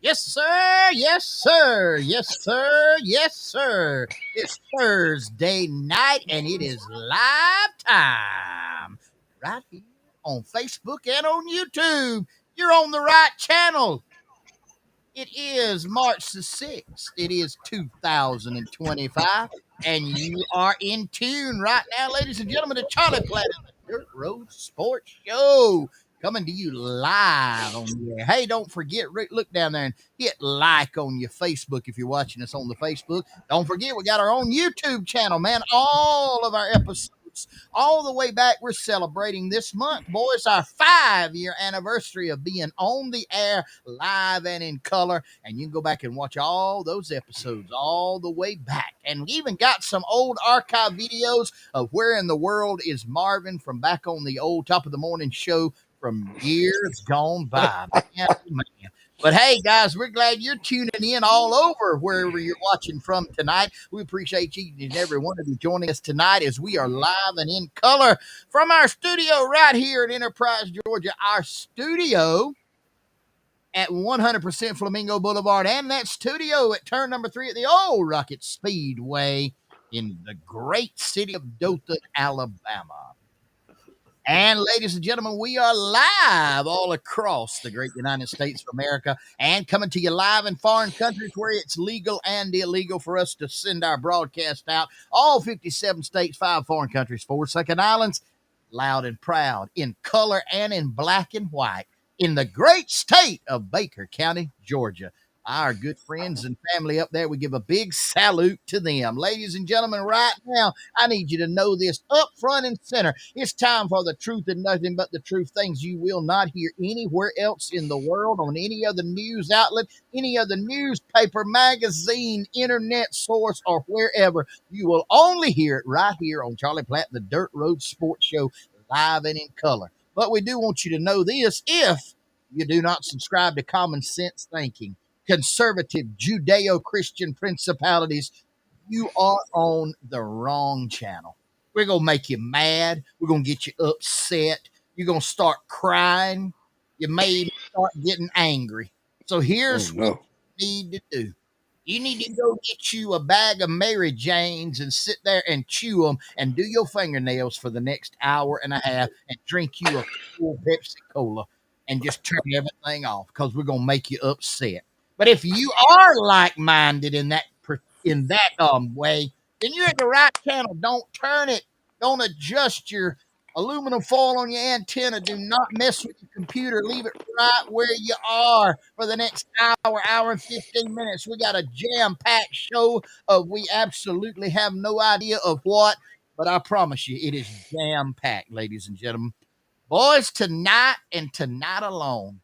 Yes, sir. Yes, sir. Yes, sir. Yes, sir. It's Thursday night and it is live time right here on Facebook and on YouTube. You're on the right channel. It is March the 6th. It is 2025. And you are in tune right now, ladies and gentlemen, to Charlie Platt and the Dirt Road Sports Show. Coming to you live on the air. Hey, don't forget, look down there and hit like on your Facebook if you're watching us on the Facebook. Don't forget, we got our own YouTube channel, man. All of our episodes all the way back. We're celebrating this month, boys, our 5-year anniversary of being on the air live and in color. And you can go back and watch all those episodes all the way back. And we even got some old archive videos of Where in the World is Marvin from back on the old Top of the Morning show from years gone by. Man, man. But hey, guys, we're glad you're tuning in all over wherever you're watching from tonight. We appreciate each and every one of you joining us tonight as we are live and in color from our studio right here at Enterprise, Georgia. Our studio at 100% Flamingo Boulevard, and that studio at turn number 3 at the old Rocket Speedway in the great city of Dothan, Alabama. And ladies and gentlemen, we are live all across the great United States of America and coming to you live in foreign countries where it's legal and illegal for us to send our broadcast out. All 57 states, 5 foreign countries, 4 second islands, loud and proud in color and in black and white in the great state of Baker County, Georgia. Our good friends and family up there, we give a big salute to them. Ladies and gentlemen, right now, I need you to know this up front and center. It's time for the truth and nothing but the truth, things you will not hear anywhere else in the world, on any other news outlet, any other newspaper, magazine, internet source, or wherever. You will only hear it right here on Charlie Platt, the Dirt Road Sports Show, live and in color. But we do want you to know this: if you do not subscribe to Common Sense Thinking, conservative Judeo-Christian principalities, you are on the wrong channel. We're going to make you mad. We're going to get you upset. You're going to start crying. You may even start getting angry. So here's what you need to do. You need to go get you a bag of Mary Janes and sit there and chew them and do your fingernails for the next hour and a half and drink you a cool Pepsi Cola and just turn everything off because we're going to make you upset. But if you are like-minded in that way, then you're at the right channel. Don't turn it. Don't adjust your aluminum foil on your antenna. Do not mess with your computer. Leave it right where you are for the next hour and 15 minutes. We got a jam-packed show of we absolutely have no idea of what, but I promise you it is jam-packed, ladies and gentlemen. Boys, tonight and tonight alone,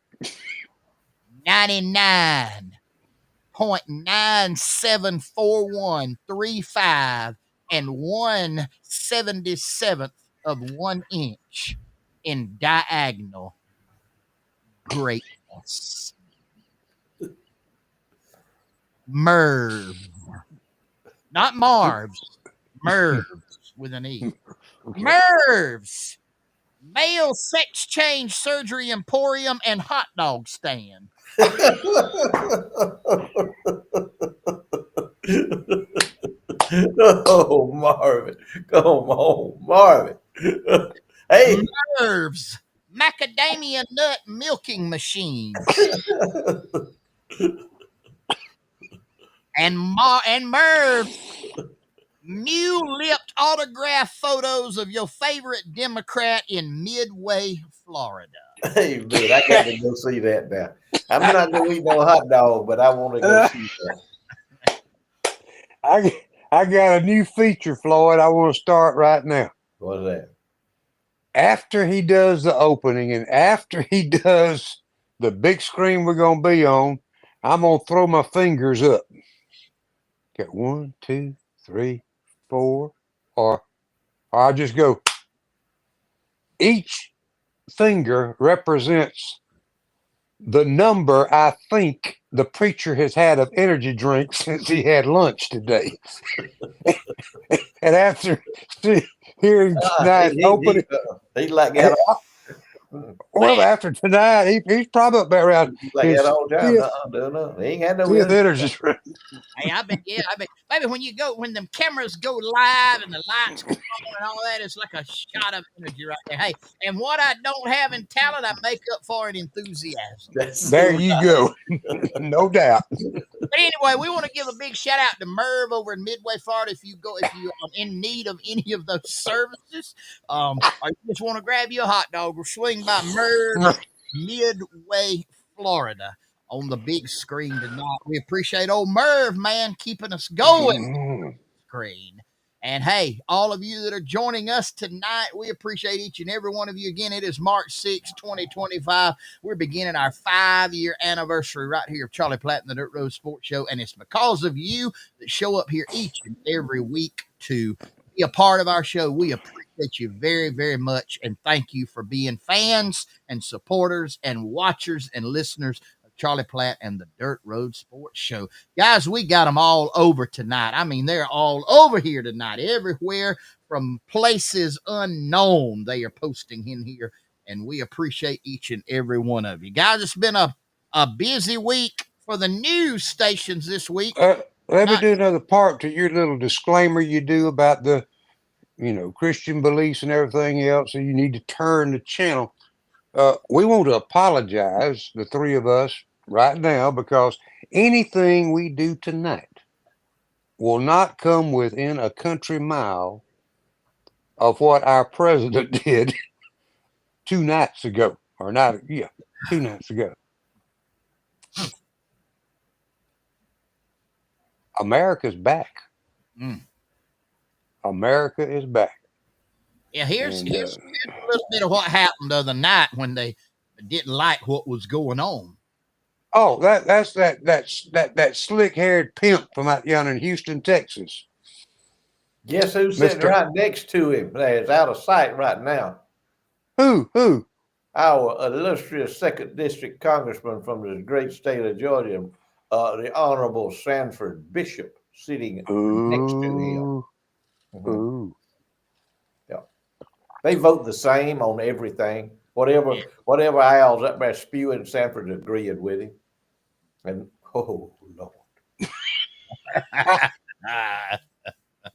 99.974135 and 1/77th of 1 inch in diagonal greatness. Merv. Not Marv's. Merv's with an E. Merv's. Male sex change surgery emporium and hot dog stand. Oh, Marvin. Come on, Marvin. Hey. Merv's macadamia nut milking machine. and Merv's mule-lipped autograph photos of your favorite Democrat in Midway, Florida. Hey, man, I got to go see that now. I'm not going to eat no hot dog, but I want to go see that. I got a new feature, Floyd. I want to start right now. What's that? After he does the opening and after he does the big screen we're going to be on, I'm going to throw my fingers up. Got 1, 2, 3, 4, or I'll just go. Each finger represents the number I think the preacher has had of energy drinks since he had lunch today. And after hearing tonight's opening, he's like that. Well, after tonight, he's probably up there around Like his that all the time. fifth, No. He ain't had no fifth energy. energy. Hey, I bet, maybe when them cameras go live and the lights come on and all that, it's like a shot of energy right there. Hey, and what I don't have in talent, I make up for in enthusiasm. That's There you go. No doubt. But anyway, we want to give a big shout out to Merv over in Midway, Florida. If you are in need of any of those services, or you just want to grab you a hot dog, or swing by Merv Midway, Florida, on the big screen tonight. We appreciate old Merv, man, keeping us going. Screen. And hey, all of you that are joining us tonight, we appreciate each and every one of you. Again, it is March 6, 2025. We're beginning our 5-year anniversary right here of Charlie Platt and the Dirt Road Sports Show. And it's because of you that show up here each and every week to be a part of our show. We appreciate you very, very much. And thank you for being fans and supporters and watchers and listeners of Charlie Platt and the Dirt Road Sports Show. Guys, we got them all over tonight. I mean, they're all over here tonight, everywhere from places unknown. They are posting in here, and we appreciate each and every one of you. Guys, it's been a busy week for the news stations this week. Let me do another part to your little disclaimer you do about the, Christian beliefs and everything else. So you need to turn the channel. We want to apologize, the three of us, right now, because anything we do tonight will not come within a country mile of what our president did 2 nights ago. 2 nights ago. America's back. America is back. Yeah, here's a little bit of what happened the other night when they didn't like what was going on. Oh, that's that slick-haired pimp from out yonder in Houston, Texas. Guess who's sitting right next to him? That's out of sight right now. Who? Our illustrious 2nd District Congressman from the great state of Georgia, the Honorable Sanford Bishop, sitting next to him. Ooh. Yeah. They vote the same on everything. Whatever Al's up there spewing, Sanford's agreeing with him. And oh Lord.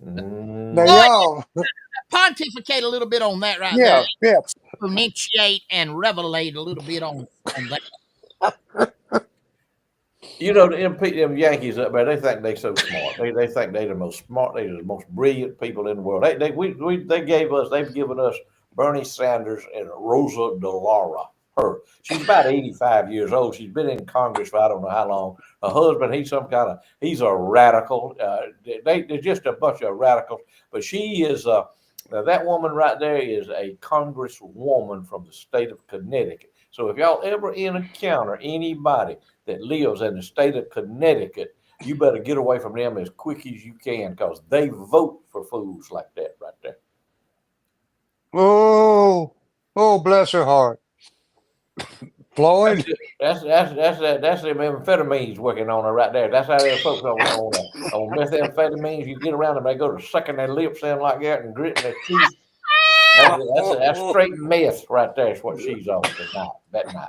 Now y'all pontificate a little bit on that right there. Yeah. Initiate and revelate a little bit on that. Them Yankees up there, they think they're so smart. They think they're the most smart, they're the most brilliant people in the world. They've given us Bernie Sanders and Rosa DeLauro. She's about 85 years old. She's been in Congress for I don't know how long. Her husband, he's a radical. They're just a bunch of radicals. But she is that woman right there is a congresswoman from the state of Connecticut. So if y'all ever encounter anybody that lives in the state of Connecticut, you better get away from them as quick as you can, because they vote for fools like that right there. Oh, bless her heart. Floyd. That's them amphetamines working on her right there. That's how they're folks on methamphetamines. You get around them, they go to sucking their lips in like that and gritting their teeth. That's straight meth right there. Is what she's on that night.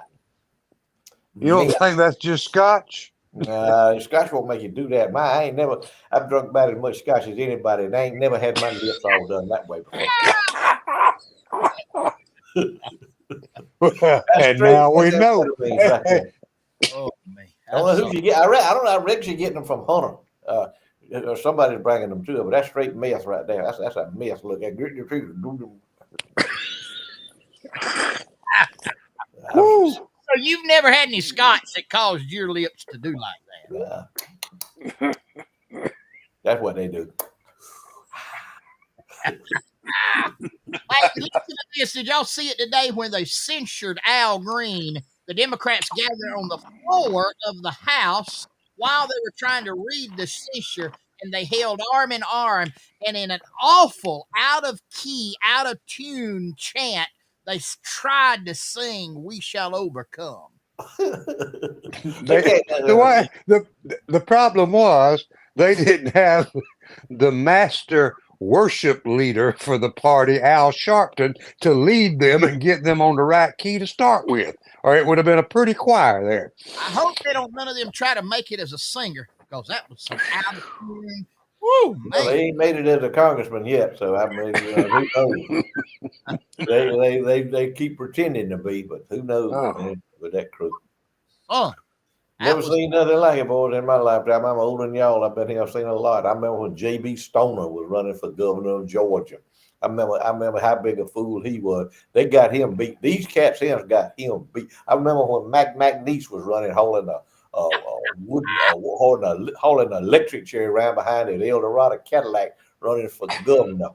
You don't think that's just scotch? Scotch won't make you do that. I've drunk about as much scotch as anybody, and I ain't never had my lips all done that way before. And now we know. Right. Oh man! I don't know who you get. I don't know. I reckon you're getting them from Hunter, or somebody's bringing them to her. But that's straight meth right there. That's a meth. Look at grit your teeth. So you've never had any scotch that caused your lips to do like that? That's what they do. Hey, listen to this. Did y'all see it today when they censured Al Green? The Democrats gathered on the floor of the House while they were trying to read the censure, and they held arm in arm, and in an awful, out of key, out of tune chant, they tried to sing "We Shall Overcome." The problem was they didn't have the master worship leader for the party, Al Sharpton, to lead them and get them on the right key to start with. Or it would have been a pretty choir there. I hope none of them try to make it as a singer, because that was some out of tune. Woo, Well, man. he ain't made it as a congressman yet, so I mean, who knows? They keep pretending to be, but who knows, Oh. man, with that crew. Oh, Never seen nothing like it, boys, in my lifetime. I'm older than y'all. I bet I've seen a lot. I remember when J.B. Stoner was running for governor of Georgia. I remember how big a fool he was. They got him beat. These cats here got him beat. I remember when McNeese was running, hauling hauling an electric chair around behind it, Eldorado Cadillac, running for governor.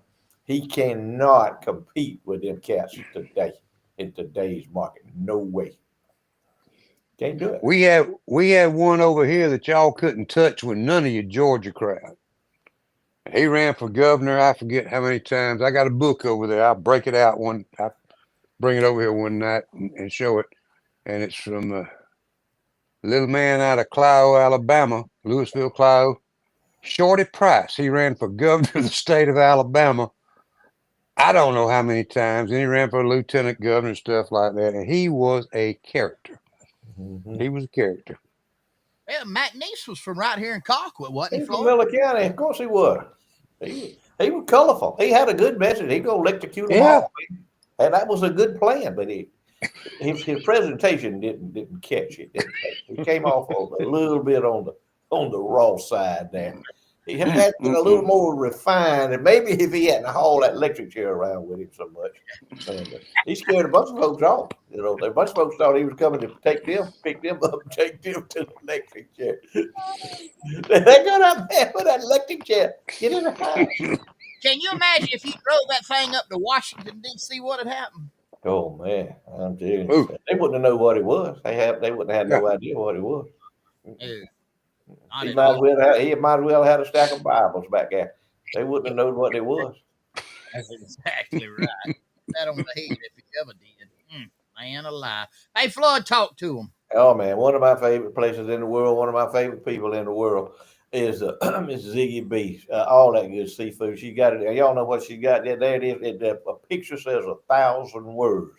He cannot compete with them cats today in today's market. No way. Can't do it. We had one over here that y'all couldn't touch with none of your Georgia crowd. He ran for governor. I forget how many times. I got a book over there. I'll break it out I bring it over here one night and show it. And it's from a little man out of Clio, Alabama, Louisville, Clio. Shorty Price. He ran for governor of the state of Alabama. I don't know how many times. And he ran for lieutenant governor and stuff like that. And he was a character. Mm-hmm. He was a character. Yeah, McNeese was from right here in Colquitt, wasn't he? He's from Miller County. Of course he was. He was colorful. He had a good message. He go electrocute them all. And that was a good plan, but his presentation didn't catch it. He came off a little bit on the raw side there. He had been a little more refined, and maybe if he hadn't hauled that electric chair around with him so much, man, he scared a bunch of folks off. You know, a bunch of folks thought he was coming to pick them up, and take them to the electric chair. They got up there with that electric chair. Get in the house. Can you imagine if he drove that thing up to Washington, D.C., what had happened? Oh, man, I'm telling you. They wouldn't have known what it was. They wouldn't have had no idea what it was. He might as well have had a stack of Bibles back there. They wouldn't have known what it was. That's exactly right. That on the head if he ever did. Man alive. Hey, Floyd, talk to him. Oh, man, one of my favorite places in the world, one of my favorite people in the world is Miss Ziggy B. All that good seafood. She got it. Y'all know what she got there. There it is. A picture says 1,000 words.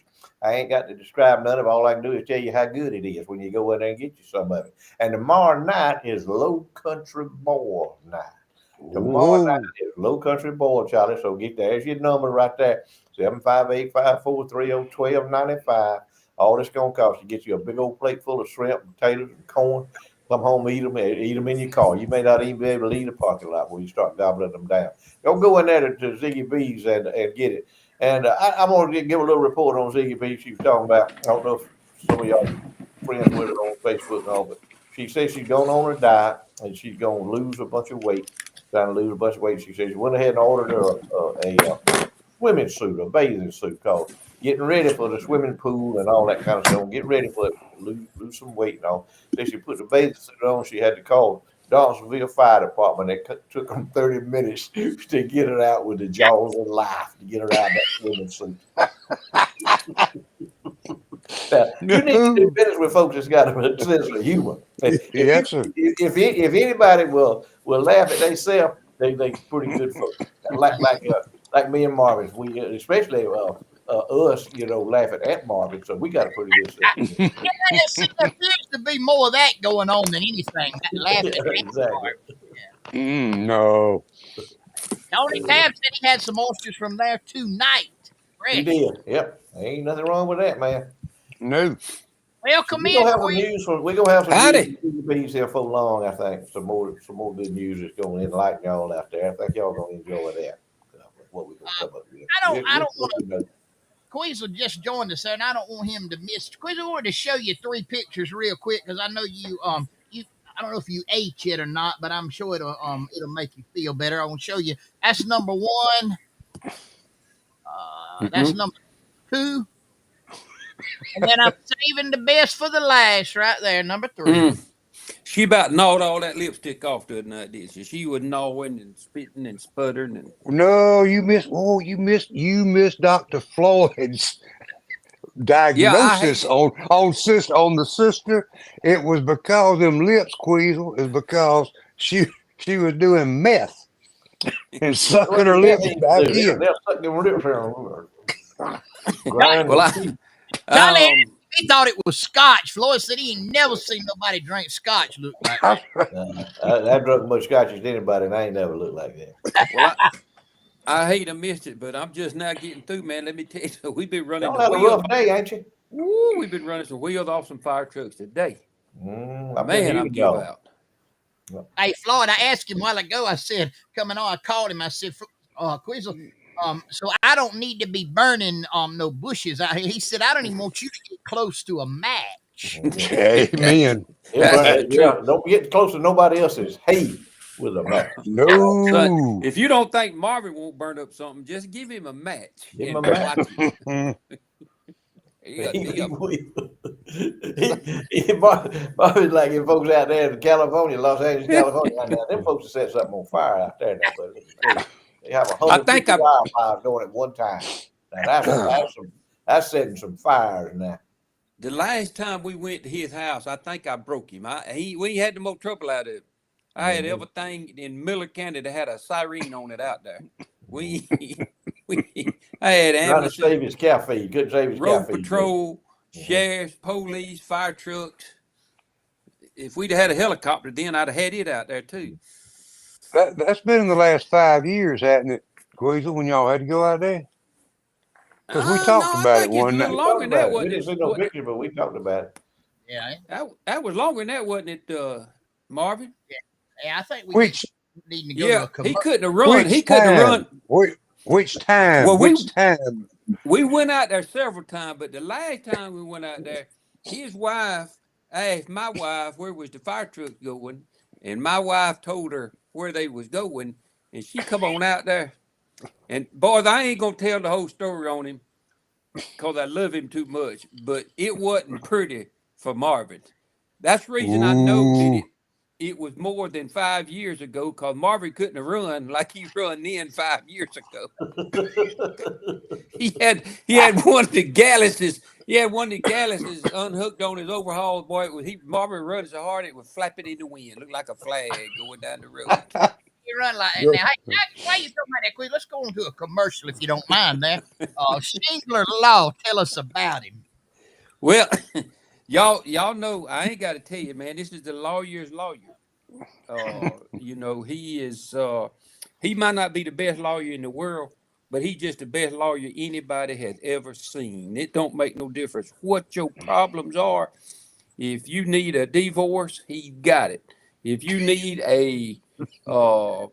I ain't got to describe none of it. All I can do is tell you how good it is when you go in there and get you some of it. And tomorrow night is Low Country Boil night. Tomorrow night is Low Country Boil, Charlie. So there's your number right there. 758-543-1295. All this going to cost you. Get you a big old plate full of shrimp, potatoes, and corn. Come home, eat them in your car. You may not even be able to leave the parking lot when you start gobbling them down. Don't go in there to Ziggy B's and get it. And I'm going to give a little report on Ziggy B. She was talking about, I don't know if some of y'all friends with her on Facebook and all, but she says she's going on a diet and she's going to lose a bunch of weight, trying to lose a bunch of weight. She says she went ahead and ordered her a swimming suit, a bathing suit called getting ready for the swimming pool and all that kind of stuff. Get ready for it, lose some weight and all. So she put the bathing suit on. She had to call Dawsonville Fire Department. It took them 30 minutes to get her out with the jaws of life to get her out of that swimming suit. Now, you need to do business with folks that's got a sense of humor. If anybody will laugh at themselves, they pretty good folks. Like me and Marvin, we especially us, laughing at Marvin. So we got a pretty good sense. There seems to be more of that going on than anything. Laughing at exactly. No. Tony Tab said he had some oysters from there tonight. Fresh. He did. Yep. Ain't nothing wrong with that, man. No. Well, come We're in. We're gonna have some news here for long. I think some more good news is going to enlighten y'all out there. I think y'all gonna enjoy that. What we gonna come up with? I don't want to. Queasel just joined us there, and I don't want him to miss. Queasel, I wanted to show you 3 pictures real quick because I know you I don't know if you ate yet or not, but I'm sure it'll make you feel better. I want to show you. That's number 1. That's number 2. And then I'm saving the best for the last right there, number 3. She about gnawed all that lipstick off the other night, did she? She was gnawing and spitting and sputtering. And no, you missed Dr. Floyd's diagnosis on the sister. It was because them lips, Queasel, is because she was doing meth. and sucking her lips back in. They'll suck them lips and grind Well, their teeth. Charlie, um, he thought it was scotch. Floyd said he ain't never seen nobody drink scotch look like that. I drunk much scotch as anybody, and I ain't never looked like that. well, I hate I missed it, but I'm just now getting through, man. Let me tell you, we've been running Y'all the had a wheels. rough day, ain't you? Woo, we've been running some wheels off some fire trucks today. I've been Man, I'm hearing give y'all. out. Hey, Floyd, I asked him a while ago. I said, coming on, I called him. I said, Quizzle, so I don't need to be burning no bushes out here. He said, I don't even want you to get close to a match. Amen. Yeah, True. don't get close to nobody else's hay with a match. Son, No. if you don't think Marvin won't burn up something, just give him a match Give him and a match. watch him. He Bobby's like if folks out there in California, Los Angeles, California, now them folks have set something on fire out there now, but they have I think 150 I wildfires going at one time. Now that's setting some fires now. the last time we went to his house, I think I broke him. We had the more trouble out of it. I had everything in Miller County that had a siren on it out there. I had Trying to ambulances, save his cafe. He couldn't save his road cafe. patrol, sheriffs, police, fire trucks. If we'd had a helicopter, then I'd have had it out there too. That's been in the last 5 years, hasn't it, Queasel, when y'all had to go out there? Because we talked No, I about it think it's a one night. little We longer talked than that, about it. We wasn't didn't it? see no picture, but we talked about it. Yeah, That was longer than that, wasn't it, Marvin? yeah. I think we Which need to go to Yeah, a commercial. he couldn't have run. He which couldn't have time? run. Which time? Well, Which time? we went out there several times, but the last time we went out there, his wife asked my wife where was the fire truck going, and my wife told her where they was going, and she come on out there. And boys, I ain't gonna tell the whole story on him because I love him too much, but it wasn't pretty for Marvin. That's the reason I know that Ooh. it was more than 5 years ago because Marvin couldn't have run like he run then 5 years ago. He had one of the galluses. He had one of the galluses unhooked on his overhaul. Boy, Marvin running so hard it was flapping in the wind, looked like a flag going down the road. You run like that. Now, why you talking about that, Quiz? Let's go on to a commercial if you don't mind. There, Shingler Law, tell us about him. Well, y'all know I ain't got to tell you, man. This is the lawyer's lawyer. He is. He might not be the best lawyer in the world, but he's just the best lawyer anybody has ever seen. It don't make no difference what your problems are. If you need a divorce, he got it. If you need a DUI,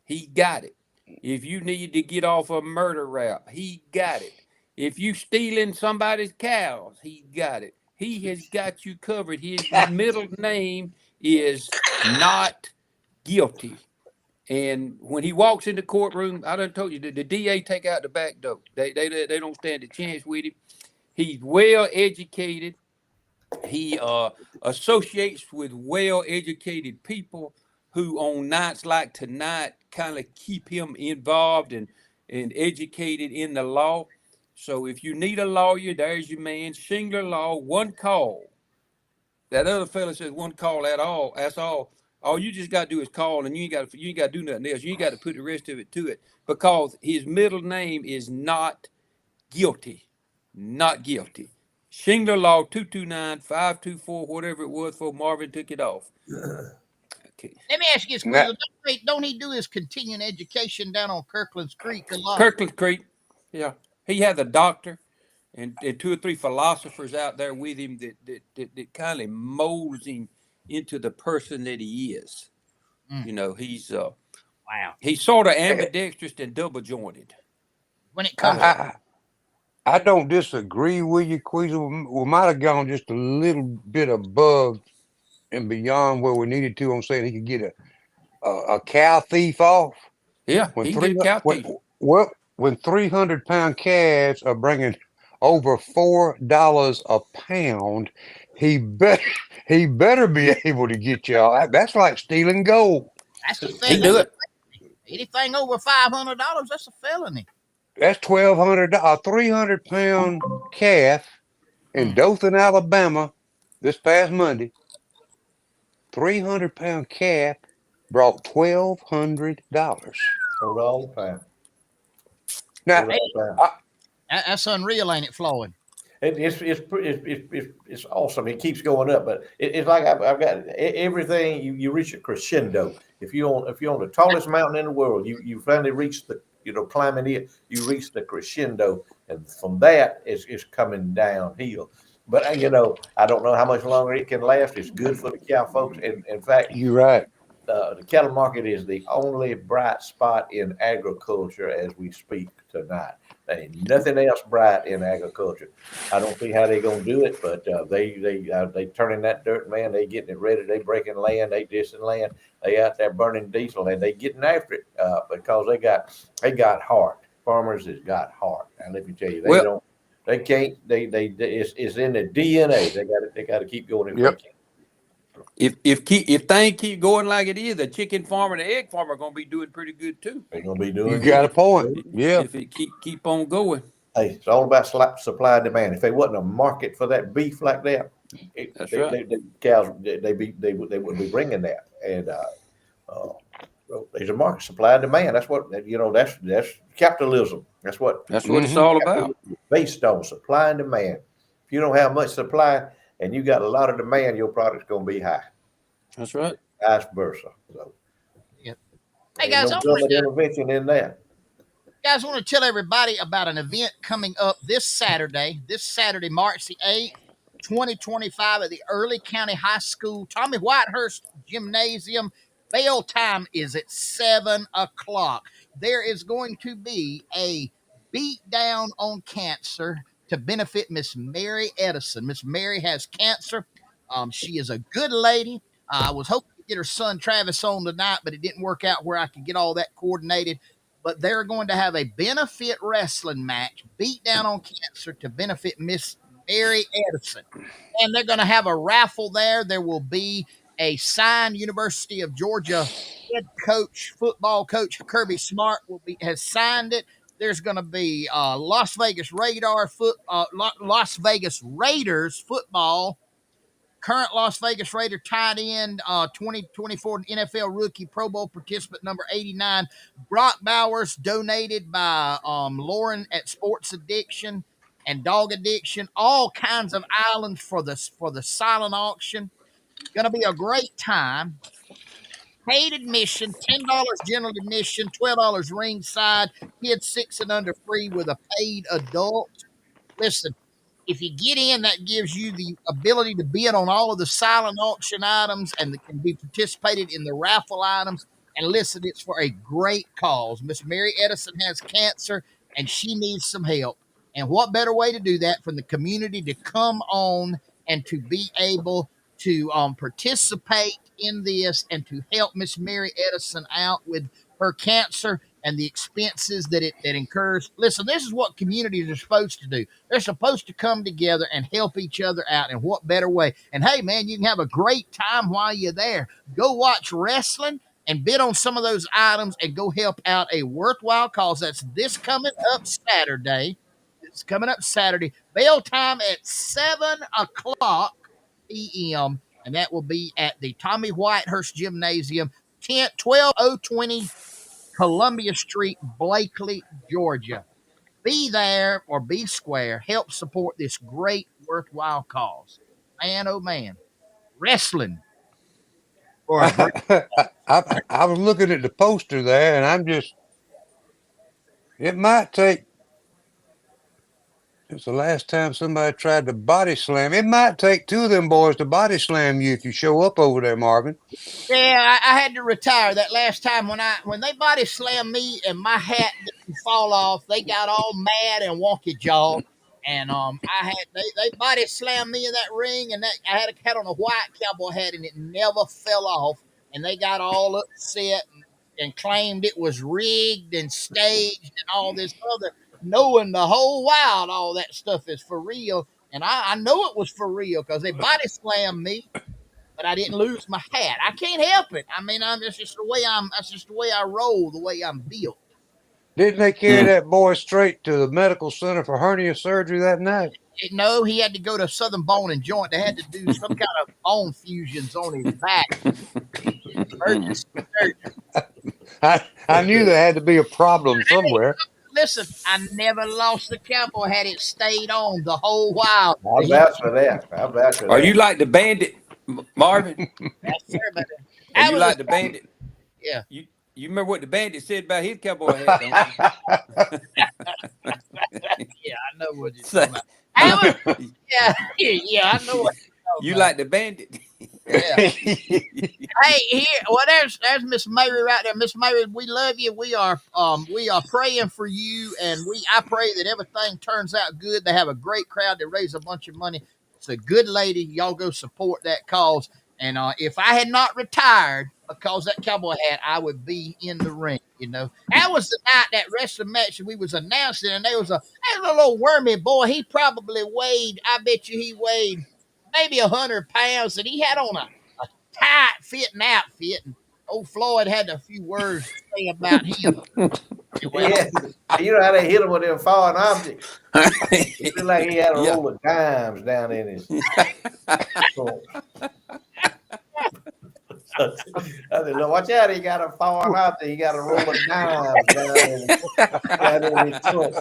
he got it. If you need to get off a murder rap, he got it. If you stealing somebody's cows, he got it. He has got you covered. His middle name is not guilty. And when he walks in the courtroom, I done told you the DA take out the back door. They don't stand a chance with him. He's well educated. He associates with well educated people who, on nights like tonight, kind of keep him involved and educated in the law. So if you need a lawyer, there's your man, Shingler Law. One call. That other fella says one call at all. That's all. All you just got to do is call, and you ain't got to do nothing else. You ain't got to put the rest of it to it because his middle name is not guilty. Not guilty. Shingler Law 229-524, whatever it was before Marvin took it off. Okay. Let me ask you this, Now, Quiz. Don't he do his continuing education down on Kirkland's Creek a lot? Kirkland Creek. Yeah. He has a doctor and two or three philosophers out there with him that kind of molds him into the person that he is. Mm. Wow. He's sort of ambidextrous and double jointed. When it comes I, I don't disagree with you, Queasel. We might have gone just a little bit above and beyond where we needed to on saying he could get a cow thief off. Yeah, When he can get a cow thief. when 300-pound calves are bringing over $4 a pound, he better be able to get y'all. That's like stealing gold. that's the He thing. do it. Anything over $500, that's a felony. That's $1,200. A 300-pound calf in Dothan, Alabama, this past Monday. 300-pound calf brought $1,200. Hold all the time. Now, Hold all the time. That's unreal, ain't it, Floyd? It's awesome. It keeps going up, but it's like I've got everything. You reach a crescendo. If you're on the tallest mountain in the world, you finally reach the climbing it. You reach the crescendo, and from that it's coming downhill. But I don't know how much longer it can last. It's good for the cow folks, and in fact, you're right. the cattle market is the only bright spot in agriculture as we speak tonight. There ain't nothing else bright in agriculture. I don't see how they're gonna do it, but they turning that dirt, man. They getting it ready. They breaking land. They dissing land. They out there burning diesel, and they getting after it because they got heart. Farmers has got heart. And let me tell you, they can't. It's in the DNA. They got to keep going. Yep. If things keep going like it is, the chicken farmer and the egg farmer are gonna be doing pretty good too. They're gonna be doing. You got a point. Yeah. If it keep on going. Hey, it's all about supply and demand. If there wasn't a market for that beef like that, cows they wouldn't be bringing that. And there's a market, supply and demand. That's what That's capitalism. That's what it's all about. Based on supply and demand. If you don't have much supply and you got a lot of demand, your product's gonna be high. That's right. Vice versa. So, yep. Hey guys, no government intervention in that. Guys, I want to tell everybody about an event coming up this Saturday, March the 8th, 2025 at the Early County High School, Tommy Whitehurst Gymnasium. Bell time is at 7 o'clock. There is going to be a beat down on cancer to benefit Miss Mary Edison. Miss Mary has cancer. She is a good lady. I was hoping to get her son Travis on tonight, but it didn't work out where I could get all that coordinated. But they're going to have a benefit wrestling match, beat down on cancer to benefit Miss Mary Edison. And they're going to have a raffle there. There will be a signed University of Georgia head coach, football coach Kirby Smart has signed it. There's going to be Las Vegas Raiders football. Current Las Vegas Raider tight end, 2024 NFL rookie Pro Bowl participant number 89, Brock Bowers, donated by Lauren at Sports Addiction and Dog Addiction. All kinds of islands for the silent auction. Going to be a great time. Paid admission, $10 general admission, $12 ringside. Kids 6 and under free with a paid adult. Listen, if you get in, that gives you the ability to bid on all of the silent auction items and that can be participated in the raffle items. And listen, it's for a great cause. Miss Mary Edison has cancer and she needs some help. And what better way to do that from the community to come on and to be able to participate in this and to help Miss Mary Edison out with her cancer and the expenses that it incurs. Listen, this is what communities are supposed to do. They're supposed to come together and help each other out. And what better way? And hey, man, you can have a great time while you're there. Go watch wrestling and bid on some of those items and go help out a worthwhile cause. That's this coming up Saturday. It's coming up Saturday. Bell time at 7 o'clock p.m. And that will be at the Tommy Whitehurst Gymnasium, 12020 Columbia Street, Blakely, Georgia. Be there or be square. Help support this great, worthwhile cause. Man, oh man. Wrestling. For a great I was looking at the poster there, and it might take, it's the last time somebody tried to body slam. It might take two of them boys to body slam you if you show up over there, Marvin. Yeah, I had to retire that last time when they body slammed me and my hat didn't fall off. They got all mad and wonky jawed, and they body slammed me in that ring, and I had a hat on a white cowboy hat, and it never fell off, and they got all upset and claimed it was rigged and staged and all this other, knowing the whole while all that stuff is for real, and I know it was for real because they body slammed me. But I didn't lose my hat. I can't help it. I mean, that's just the way I roll, the way I'm built. Didn't they carry that boy straight to the medical center for hernia surgery that night? No, he had to go to Southern Bone and Joint. They had to do some kind of bone fusions on his back. Emergency surgery. I knew there had to be a problem somewhere. Listen, I never lost the cowboy had it stayed on the whole while. I vouch for that. I vouch for Are that. you like the bandit, Marvin? Yes, sir, but Are I you was a like the bandit? yeah. You remember what the bandit said about his cowboy hat, don't you? Yeah, I know what you're So, talking about. I was yeah, yeah, I know what you're talking you about. like the bandit? Yeah. Hey, here, well, there's Miss Mary right there. Miss Mary, we love you. We are praying for you, and I pray that everything turns out good. They have a great crowd. They raise a bunch of money. It's a good lady. Y'all go support that cause. And if I had not retired because that cowboy hat, I would be in the ring. You know, that was the night that wrestling match we was announcing, and there was a little wormy boy. He probably weighed. I bet you he weighed maybe 100 pounds, and he had on a tight fitting outfit. And old Floyd had a few words to say about him. Well, Yeah, you know how they hit him with them foreign objects. It looked like he had a Yeah. roll of dimes down in his. I said, look, watch out! He got a foreign object. He got a roll of dimes down in his trunk.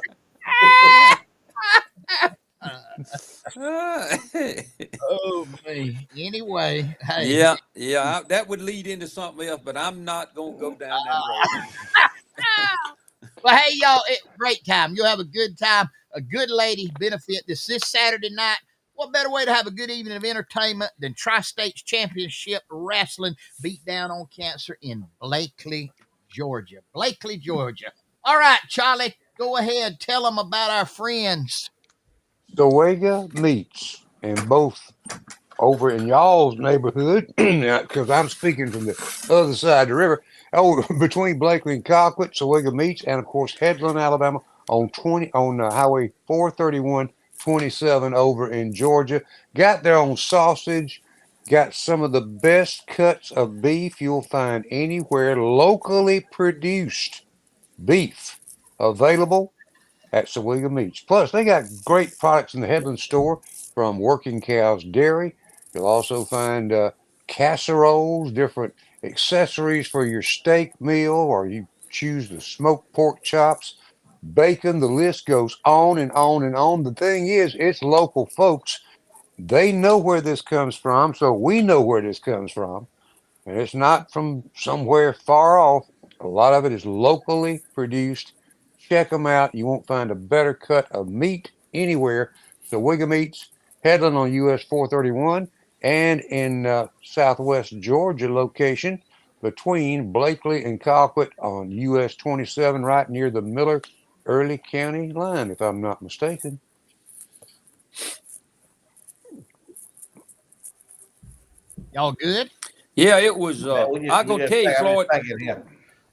oh me. Anyway, hey. yeah, that would lead into something else, but I'm not gonna go down that road. Well, hey, y'all, great time. You'll have a good time. A good lady benefit this Saturday night. What better way to have a good evening of entertainment than Tri-States Championship Wrestling beat down on cancer in Blakely, Georgia. Blakely, Georgia. All right, Charlie, go ahead. Tell them about our friends. Soega Meats, and both over in y'all's neighborhood, because I'm speaking from the other side of the river. Oh, between Blakely and Colquitt, Soega Meats, and of course Headland, Alabama, on Highway 431, 27 over in Georgia. Got their own sausage. Got some of the best cuts of beef you'll find anywhere. Locally produced beef available at Sawega Meats. Plus, they got great products in the Headland store from Working Cows Dairy. You'll also find casseroles, different accessories for your steak meal, or you choose the smoked pork chops, bacon. The list goes on and on and on. The thing is, it's local folks. They know where this comes from, so we know where this comes from. And it's not from somewhere far off. A lot of it is locally produced. Check them out. You won't find a better cut of meat anywhere. So Wigga Meats, Headland on US 431, and in southwest Georgia location between Blakely and Colquitt on US 27, right near the Miller Early County line, if I'm not mistaken. Y'all good? Yeah, it was. Man, I gonna tell you, I'm just Floyd. thinking here.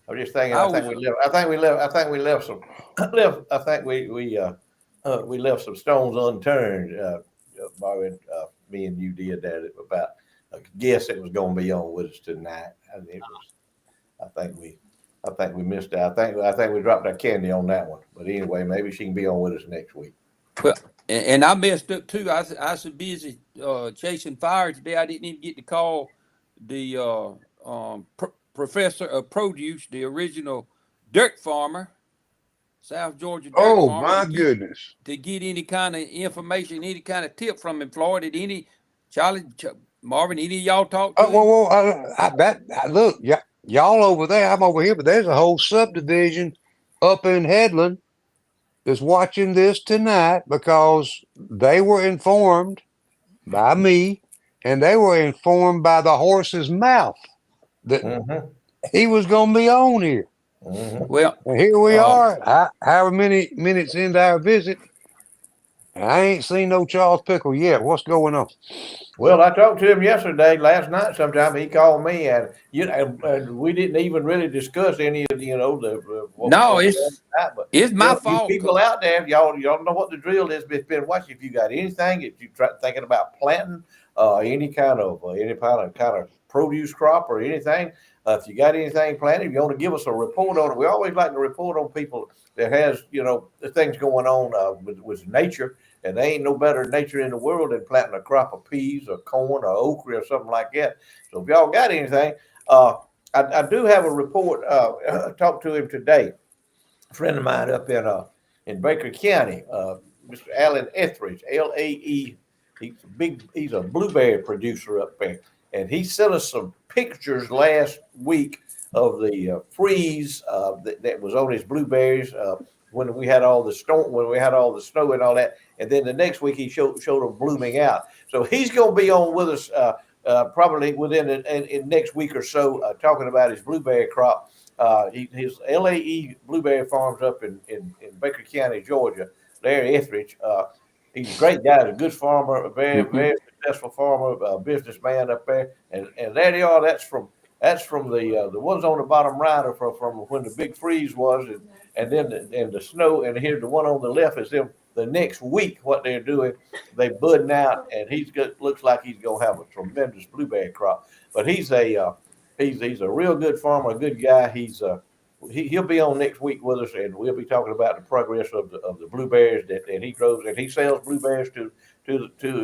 I'm just thinking. I I think was. we left. I think we left. I think we left some. I think we left some stones unturned. Marvin, me and you did that about a guest that was going to be on with us tonight. And it was. I think we missed that. I think we dropped our candy on that one. But anyway, maybe she can be on with us next week. Well, and I messed up too. I was so busy chasing fire today. I didn't even get to call the professor of produce, the original dirt farmer, South Georgia dirt Oh farmer, my goodness. to get any kind of information, any kind of tip from him. Floyd, did any Marvin, any of y'all talk to Oh, him? well, look, yeah, y'all over there, I'm over here, but there's a whole subdivision up in Headland that's watching this tonight because they were informed by me and they were informed by the horse's mouth that Mm-hmm. he was going to be on here. Mm-hmm. Well, And here we are, however many minutes into our visit. And I ain't seen no Charles Pickle yet. What's going on? Well, I talked to him last night. Sometime he called me, and and we didn't even really discuss any of what was no, going on tonight. But it's my you fault. people out there, if y'all know what the drill is. It's been watching. If you got anything, if you thinking about planting any kind of produce crop or anything, if you got anything planted, if you want to give us a report on it. We always like to report on people that has the things going on with nature. And there ain't no better nature in the world than planting a crop of peas or corn or okra or something like that. So if y'all got anything, I do have a report. I talked to him today. A friend of mine up in Baker County, Mr. Alan Etheridge, LAE. He's a blueberry producer up there, and he sent us some pictures last week of the freeze that was on his blueberries when we had all the snow and all that, and then the next week he showed them blooming out. So he's going to be on with us probably within in next week or so, talking about his blueberry crop. His LAE blueberry farms up in Baker County, Georgia. Larry Etheridge. He's a great guy. He's a good farmer, a very successful farmer, businessman up there. And there they are. That's from the ones on the bottom right are from when the big freeze was, and then the snow. And here's the one on the left is them the next week. What they're doing, they budding out, and looks like he's gonna have a tremendous blueberry crop. But he's a real good farmer, a good guy. He'll be on next week with us, and we'll be talking about the progress of the blueberries that he grows, and he sells blueberries to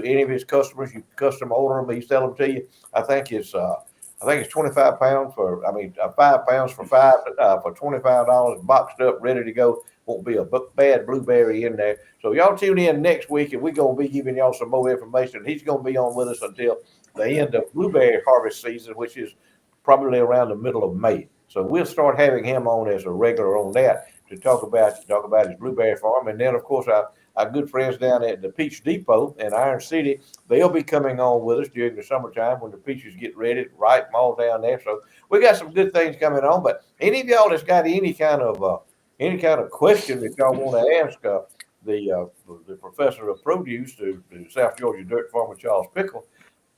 any of his customers. You custom order them, he sell them to you. I think it's 25 pounds 5 pounds for $25, boxed up, ready to go. Won't be a bad blueberry in there. So y'all tune in next week, and we're gonna be giving y'all some more information. He's gonna be on with us until the end of blueberry harvest season, which is probably around the middle of May. So we'll start having him on as a regular on that to talk about his blueberry farm. And then, of course, our good friends down at the Peach Depot in Iron City, they'll be coming on with us during the summertime when the peaches get ready, ripe them all down there. So we got some good things coming on. But any of y'all that's got any kind of question that y'all want to ask the professor of produce to South Georgia Dirt Farmer Charles Pickle,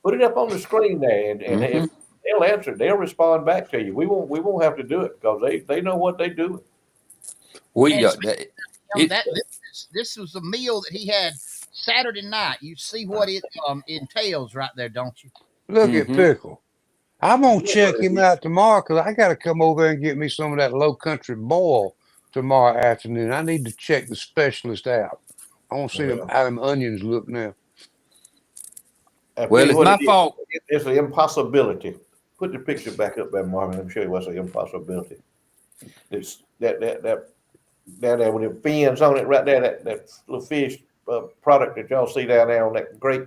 put it up on the screen there, and if they'll answer. They'll respond back to you. We won't have to do it because they know what they do. This was a meal that he had Saturday night. You see what it entails right there, don't you? Look at Pickle. I'm gonna check him out tomorrow because I got to come over and get me some of that Low Country boil tomorrow afternoon. I need to check the specialist out. I want to see how them onions look now. Well, it's my fault. It's an impossibility. Put the picture back up there, Marvin. Let me show you what's an impossibility. It's that with the fins on it right there, that little fish product that y'all see down there on that great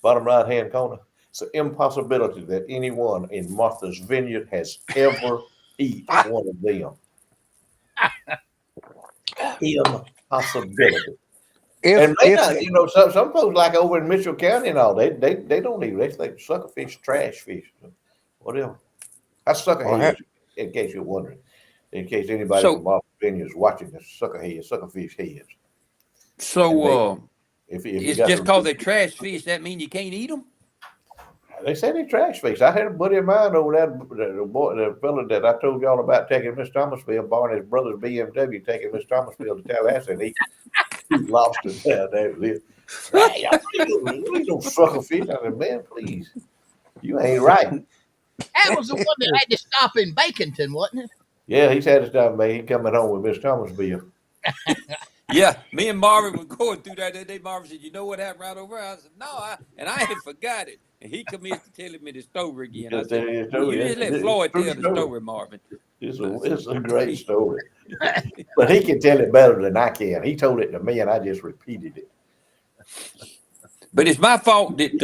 bottom right hand corner. It's an impossibility that anyone in Martha's Vineyard has ever eaten one of them. Impossibility. Some folks like over in Mitchell County and all, they don't eat. They think suckerfish, trash fish, whatever. That's suckerhead, in case you're wondering. In case anybody from Martha's Vineyard is watching this, suckerfish heads. So it's just because they're trash fish. That mean you can't eat them? They say they're trash fish. I had a buddy of mine over there, the fella that I told y'all about taking Miss Thomasville, borrowing his brother's BMW, taking Miss Thomasville to Tallahassee and eat lobster down there. Hey, please don't suckerfish. I said, man, please. You ain't right. That was the one that had to stop in Baconton, wasn't it? Yeah, he's had to stop, man. He's coming home with Miss Thomasville. Yeah, me and Marvin were going through that day. Marvin said, "You know what happened right over there?" I said, "No, I had forgot it." And he commenced to telling me the story again. I said, "You just let Floyd tell the story, Marvin." It's a great story, but he can tell it better than I can. He told it to me, and I just repeated it. But it's my fault that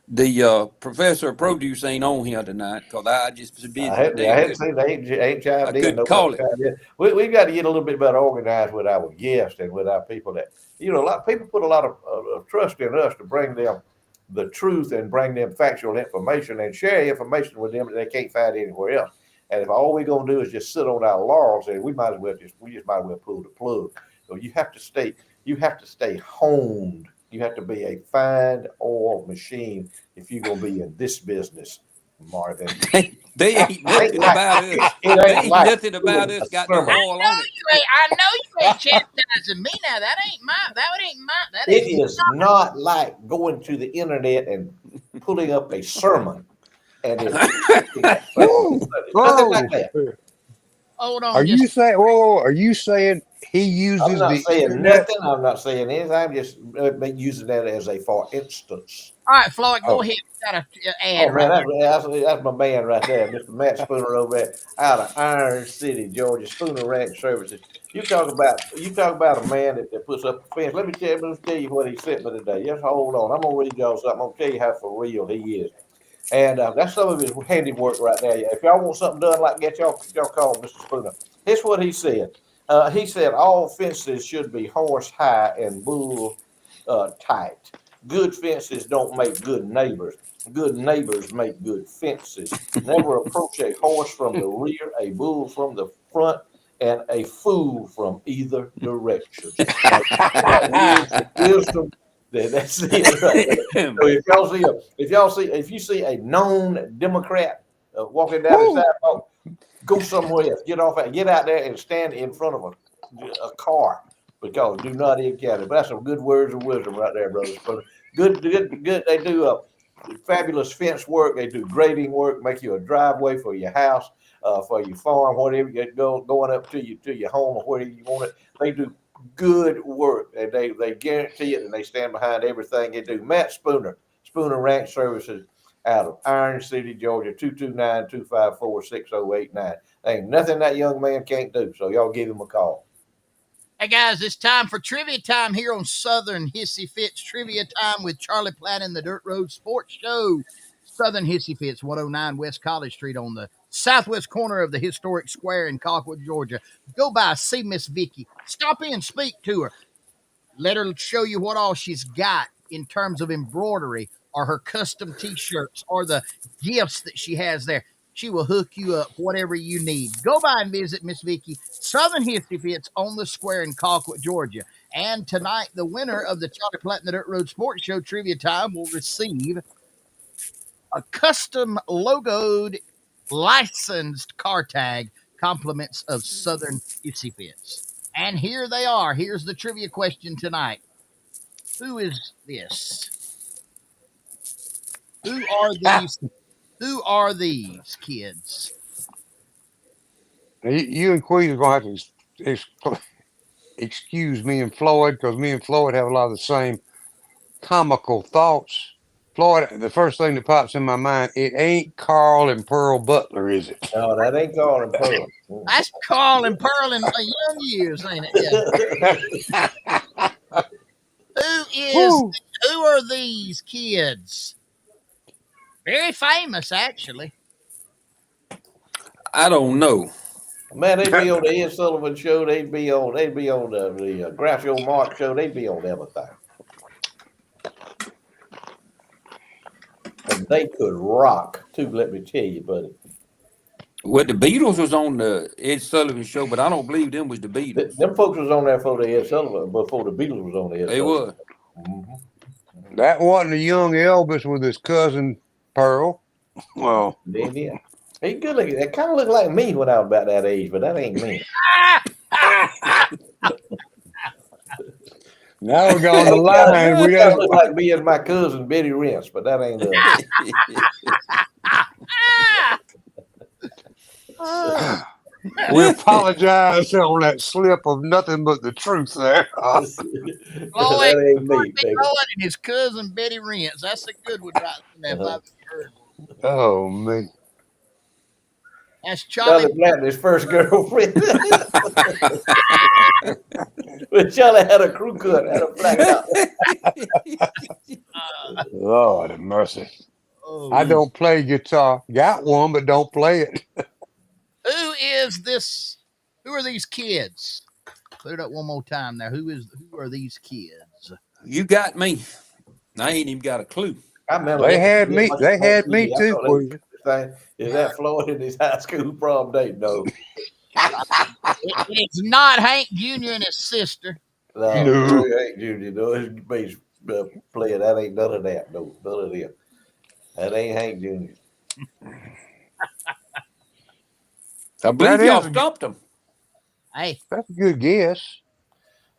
the professor of produce ain't on here tonight because I just was busy. I hadn't seen they ain't chimed in. I couldn't call it. We've got to get a little bit better organized with our guests and with our people that, a lot of people put a lot of trust in us to bring them the truth and bring them factual information and share information with them that they can't find anywhere else. And if all we're going to do is just sit on our laurels, then we might as well pull the plug. So you have to stay honed. You have to be a fine oil machine if you're going to be in this business, Marvin. They ain't nothing about us. Nothing about us got the oil on it. I know you ain't chastising me now. That ain't my. It is not like going to the internet and pulling up a sermon. And it's nothing like that. Hold Are on, just you saying? Whoa, are you saying he I'm uses not the saying internet? nothing. I'm not saying anything. I'm just using that as a for instance. all right, Floyd. Go Oh, ahead. Got a ad Oh man, right there. that's my man right there, Mr. Matt Spooner over there out of Iron City, Georgia. Spooner Ranch Services. You talk about a man that puts up a fence. Let me tell you what he sent me today. Just hold on. I'm gonna read y'all something. I'm gonna tell you how for real he is. And that's some of his handiwork right there. If y'all want something done like that, y'all call Mr. Spooner. Here's what he said. He said all fences should be horse high and bull tight. Good fences don't make good neighbors. Good neighbors make good fences. Never approach a horse from the rear, a bull from the front, and a fool from either directions. Now, words of wisdom. That's it right there. So if you see a known Democrat walking down the woo! sidewalk, go somewhere else. Get out there and stand in front of a car because do not encounter. But that's some good words of wisdom right there, brothers. Good. They do fabulous fence work. They do grading work, make you a driveway for your house, for your farm, whatever you going up to your home or wherever you want it. They do good work, and they guarantee it, and they stand behind everything they do. Matt Spooner, Spooner Ranch Services, out of Iron City, Georgia, 229-254-6089. Ain't nothing that young man can't do. So y'all give him a call. Hey guys, it's time for trivia time here on Southern Hissy Fits Trivia Time with Charlie Platt and the Dirt Road Sports Show. Southern Hissy Fits, 109 West College Street on the southwest corner of the historic square in Colquitt, Georgia. Go by, see Miss Vicky. Stop in, speak to her. Let her show you what all she's got in terms of embroidery or her custom t-shirts or the gifts that she has there. She will hook you up, whatever you need. Go by and visit Miss Vicky, Southern History Fits on the square in Colquitt, Georgia. And tonight, the winner of the Charlie Platt and the Dirt Road Sports Show Trivia Time will receive a custom logoed licensed car tag, compliments of Southern Hissy Fits. And here they are. Here's the trivia question tonight. Who is this? Who are these? Who are these kids? You and Queen are gonna have to excuse me and Floyd because me and Floyd have a lot of the same comical thoughts. Floyd, the first thing that pops in my mind, it ain't Carl and Pearl Butler, is it? No, that ain't calling Pearl. That's Carl and Pearl in young years, ain't it? Yeah. Who is? Woo! Who are these kids? Very famous, actually. I don't know. Man, they'd be on the Ed Sullivan show. They'd be on the Groucho Marx show. They'd be on everything. And they could rock too. Let me tell you, buddy. Well, the Beatles was on the Ed Sullivan show, but I don't believe them was the Beatles. Them folks was on there for the Ed Sullivan before the Beatles was on the Ed They Sullivan. was. Mm-hmm. That wasn't a young Elvis with his cousin Pearl. Well, Yeah. He good looking. It kind of looked like me when I was about that age, but that ain't me. now we're going the line. We Kind got of look like me and my cousin Betty Rance, but that ain't we apologize on that slip of nothing but the truth there. Floyd, that ain't me, baby. Floyd and his cousin Betty Rance. That's a good one right there. If I've heard one. Oh man. That's Charlie Charlie. Platt, his first girlfriend. When Charlie had a crew cut, had a flat top. Lord have mercy. Oh, I don't play guitar. Got one, but don't play it. who is this? Who are these kids? Put it up one more time there. Who are these kids? You got me. I ain't even got a clue. I remember They them. had me. They had me I too. thought they was thing. Is that Floyd in his high school prom date? No. It's not Hank Jr. and his sister. No, No. it ain't Junior. No, his bass player. That ain't none of that. No, none of them. That ain't Hank Jr. I believe That y'all is. stumped them. Hey. That's a good guess.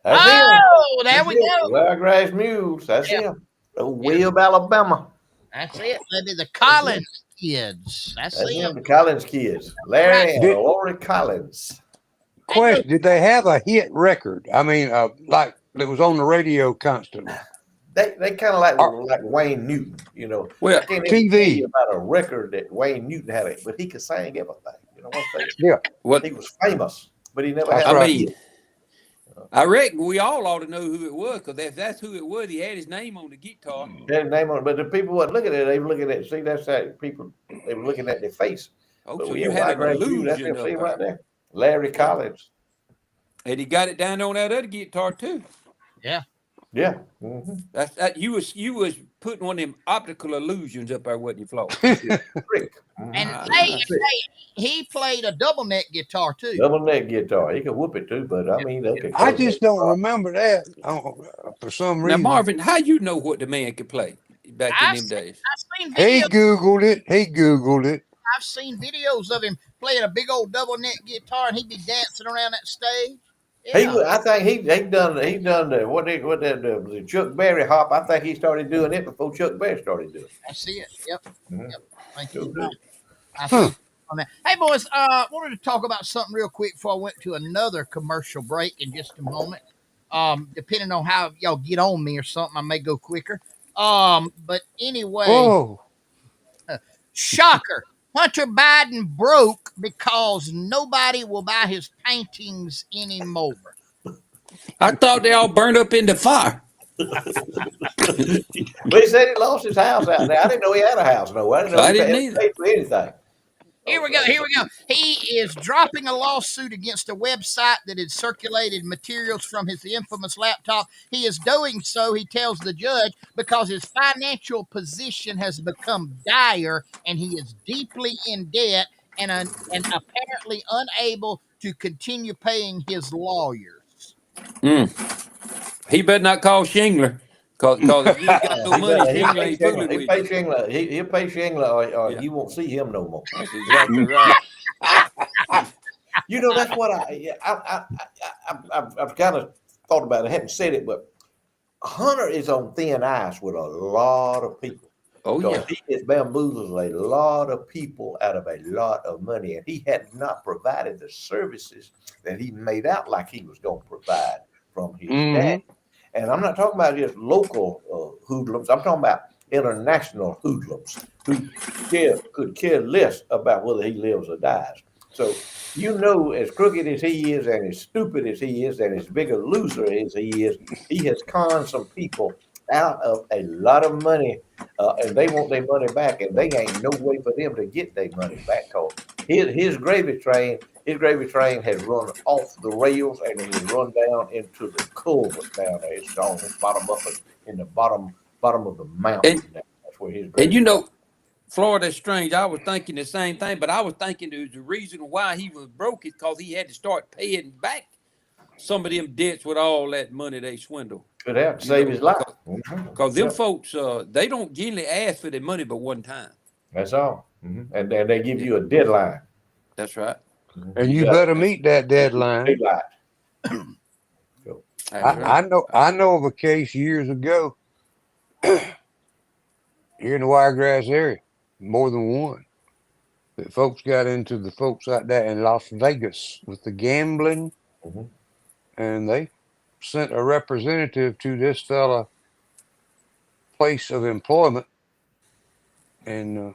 That's him. Oh, there That's we him. go. Wiregrass Mules. That's Yeah. him. Oh, Webb, Alabama. That's it. That'd be the Collins kids. That's That's it. them, the Collins kids. Larry and Did, Lori Collins. Ain't no, question: did they have a hit record? I mean, like that was on the radio constantly. They kind of like Or Wayne Newton, you know. I Well, can't even tell you TV. about a record that Wayne Newton had, but he could sing everything. You know what I'm saying? Yeah, what He was famous, but he never that's had I a right. hit. mean, I reckon we all ought to know who it was because if that's who it was, he had his name on the guitar. Had his name on it, but the people wasn't looking at it. They were looking at, see, that's that people, they were looking at their face. Oh, But so we you had had wide an range view. That's illusion him, see up him right there. there. Larry Yeah. Collins. And he got it down on that other guitar too. yeah. Yeah. Mm-hmm. That's that you was putting one of them optical illusions up there, wasn't you, Flo? Trick. And Mm-hmm. hey, Ah, he played a double neck guitar too. Double neck guitar. He could whoop it too, but I mean, okay. I Double neck just don't guitar. remember that for some now, reason. Marvin, how you know what the man could play back in I've them seen, days? I've seen He videos. Googled it. He Googled it. I've seen videos of him playing a big old double neck guitar, and he'd be dancing around that stage. He Yeah, would. I think he done the the Chuck Berry hop. I think he started doing it before Chuck Berry started doing that's it. Yep, it. Mm-hmm. yep. I think Sure he's right. did. I Huh. see on that. Hey boys, wanted to talk about something real quick before I went to another commercial break in just a moment. Depending on how y'all get on me or something, I may go quicker. But anyway, Whoa. shocker. Hunter Biden broke because nobody will buy his paintings anymore. I thought they all burned up in the fire. But he said he lost his house out there. I didn't know he had a house. No, I didn't know I he didn't paid, either. paid for anything. Here we go. Here we go. He is dropping a lawsuit against a website that had circulated materials from his infamous laptop. He is doing so, he tells the judge, because his financial position has become dire and he is deeply in debt and apparently unable to continue paying his lawyers. Mm. He better not call Shingler, cause if you ain't got no He money, better. He Shingler paid ain't Shingler. fooling He with you. paid Shingler. He'll pay Shingler, or Yeah, you won't see him no more. that's exactly right. You know, that's what I've kind of thought about it. I haven't said it, but Hunter is on thin ice with a lot of people Oh because yeah. he has bamboozled a lot of people out of a lot of money, and he had not provided the services that he made out like he was going to provide from his Mm-hmm. dad. And I'm not talking about just local hoodlums. I'm talking about international hoodlums who could care less about whether he lives or dies. So, you know, as crooked as he is, and as stupid as he is, and as big a loser as he is, he has conned some people out of a lot of money, and they want their money back, and they ain't no way for them to get their money back. Cause his gravy train has run off the rails, and it has run down into the culvert down there. It's on the bottom of it, in the bottom of the mountain. And That's where his and gravy you train. know, Florida's strange. I was thinking the same thing, but I was thinking there's a reason why he was broke is because he had to start paying back some of them debts with all that money they swindle. Could have to You save know, his life. Mhm. because them Yep, folks, they don't generally ask for their money but one time. that's all. And they give Yeah, you a deadline. that's right. And You you got better meet that deadline. daylight. That's right. I know of a case years ago here in the Wiregrass area, more than one, that folks got into the folks out there in Las Vegas with the gambling, Mhm. and they sent a representative to this fella place of employment and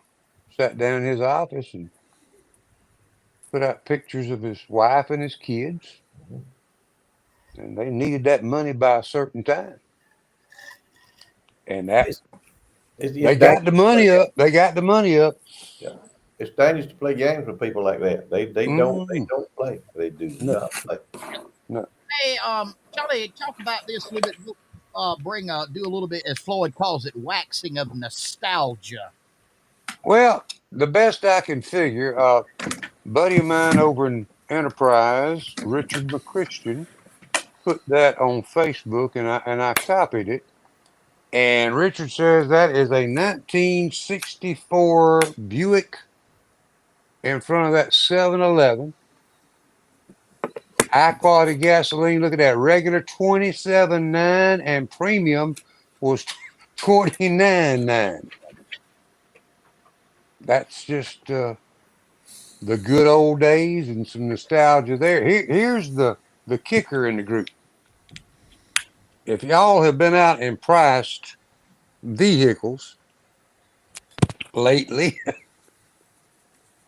sat down in his office and put out pictures of his wife and his kids, Mhm. and they needed that money by a certain time, and that It's, it's they dangerous got the to play money games. up. They got the money up. Yeah. It's dangerous to play games with people like that. They Mm, don't play. They do no, not play. no. Hey, Charlie, talk about this a little bit. Do a little bit, as Floyd calls it, waxing of nostalgia. Well, the best I can figure, buddy of mine over in Enterprise, Richard McChristian, put that on Facebook, and I copied it. And Richard says that is a 1964 Buick in front of that 7-Eleven. High quality gasoline. Look at that. Regular 27.9 and premium was 29.9. that's just the good old days and some nostalgia there. Here's the kicker in the group. If y'all have been out and priced vehicles lately,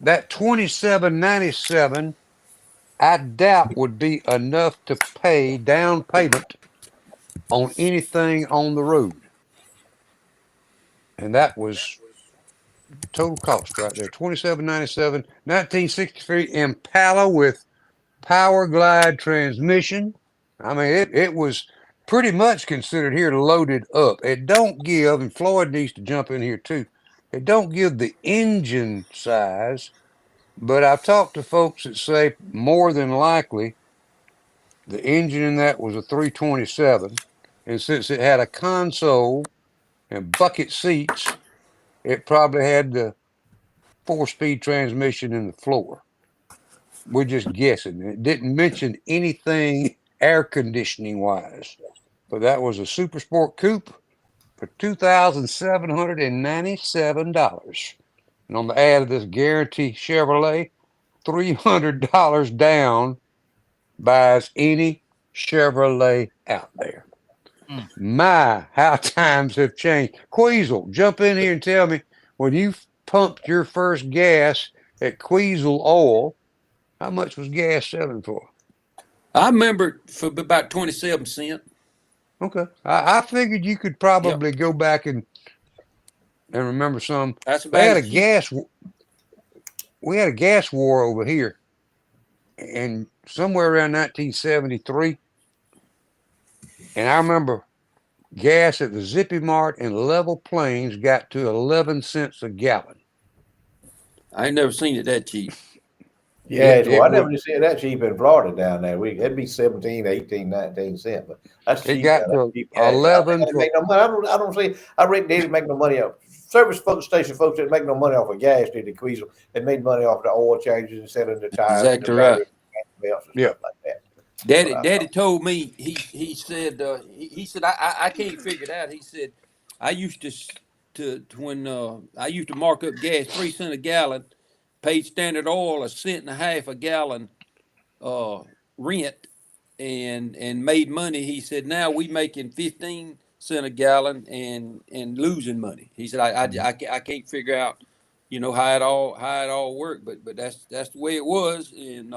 that 2797 I doubt would be enough to pay down payment on anything on the road. And that was total cost right there. 2797, 1963 Impala with Power Glide transmission. I mean, it was pretty much considered here loaded up. It don't give, and Floyd needs to jump in here too. It don't give the engine size, but I've talked to folks that say more than likely the engine in that was a 327, and since it had a console and bucket seats, it probably had the 4-speed transmission in the floor. We're just guessing. It didn't mention anything air conditioning wise, but that was a Super Sport Coupe for $2,797. And on the ad of this Guarantee Chevrolet, $300 down buys any Chevrolet out there. Mm. My, how times have changed. Queasel, jump in here and tell me, when you pumped your first gas at Queasel Oil, how much was gas selling for? I remember for about 27 cents. Okay. I figured you could probably go back and remember some. That's They about had a as cheap. we had a gas war over here, and somewhere around 1973. And I remember gas at the Zippy Mart in Level Plains got to 11 cents a gallon. I ain't never seen it that cheap. Yeah, It I would never see it that cheap in Florida down there. It'd be 17, 18, 19 cents, but that's it cheap. got That's to cheap. I don't 11 think they for make no money. I don't see. I reckon they didn't make no money off service station folks didn't make no money off of gas. Did they, Queasel? They made money off the oil changes and selling the tires, and the Exactly right. batteries, and belts and Yeah. stuff like that. Daddy told me he said he said I can't figure it out. He said I used to when I used to mark up gas 3 cents a gallon, paid Standard Oil a cent and a half a gallon uh, rent, and made money. He said now we making 15 cents a gallon and losing money. He said I can't figure out how it all worked, but that's the way it was. And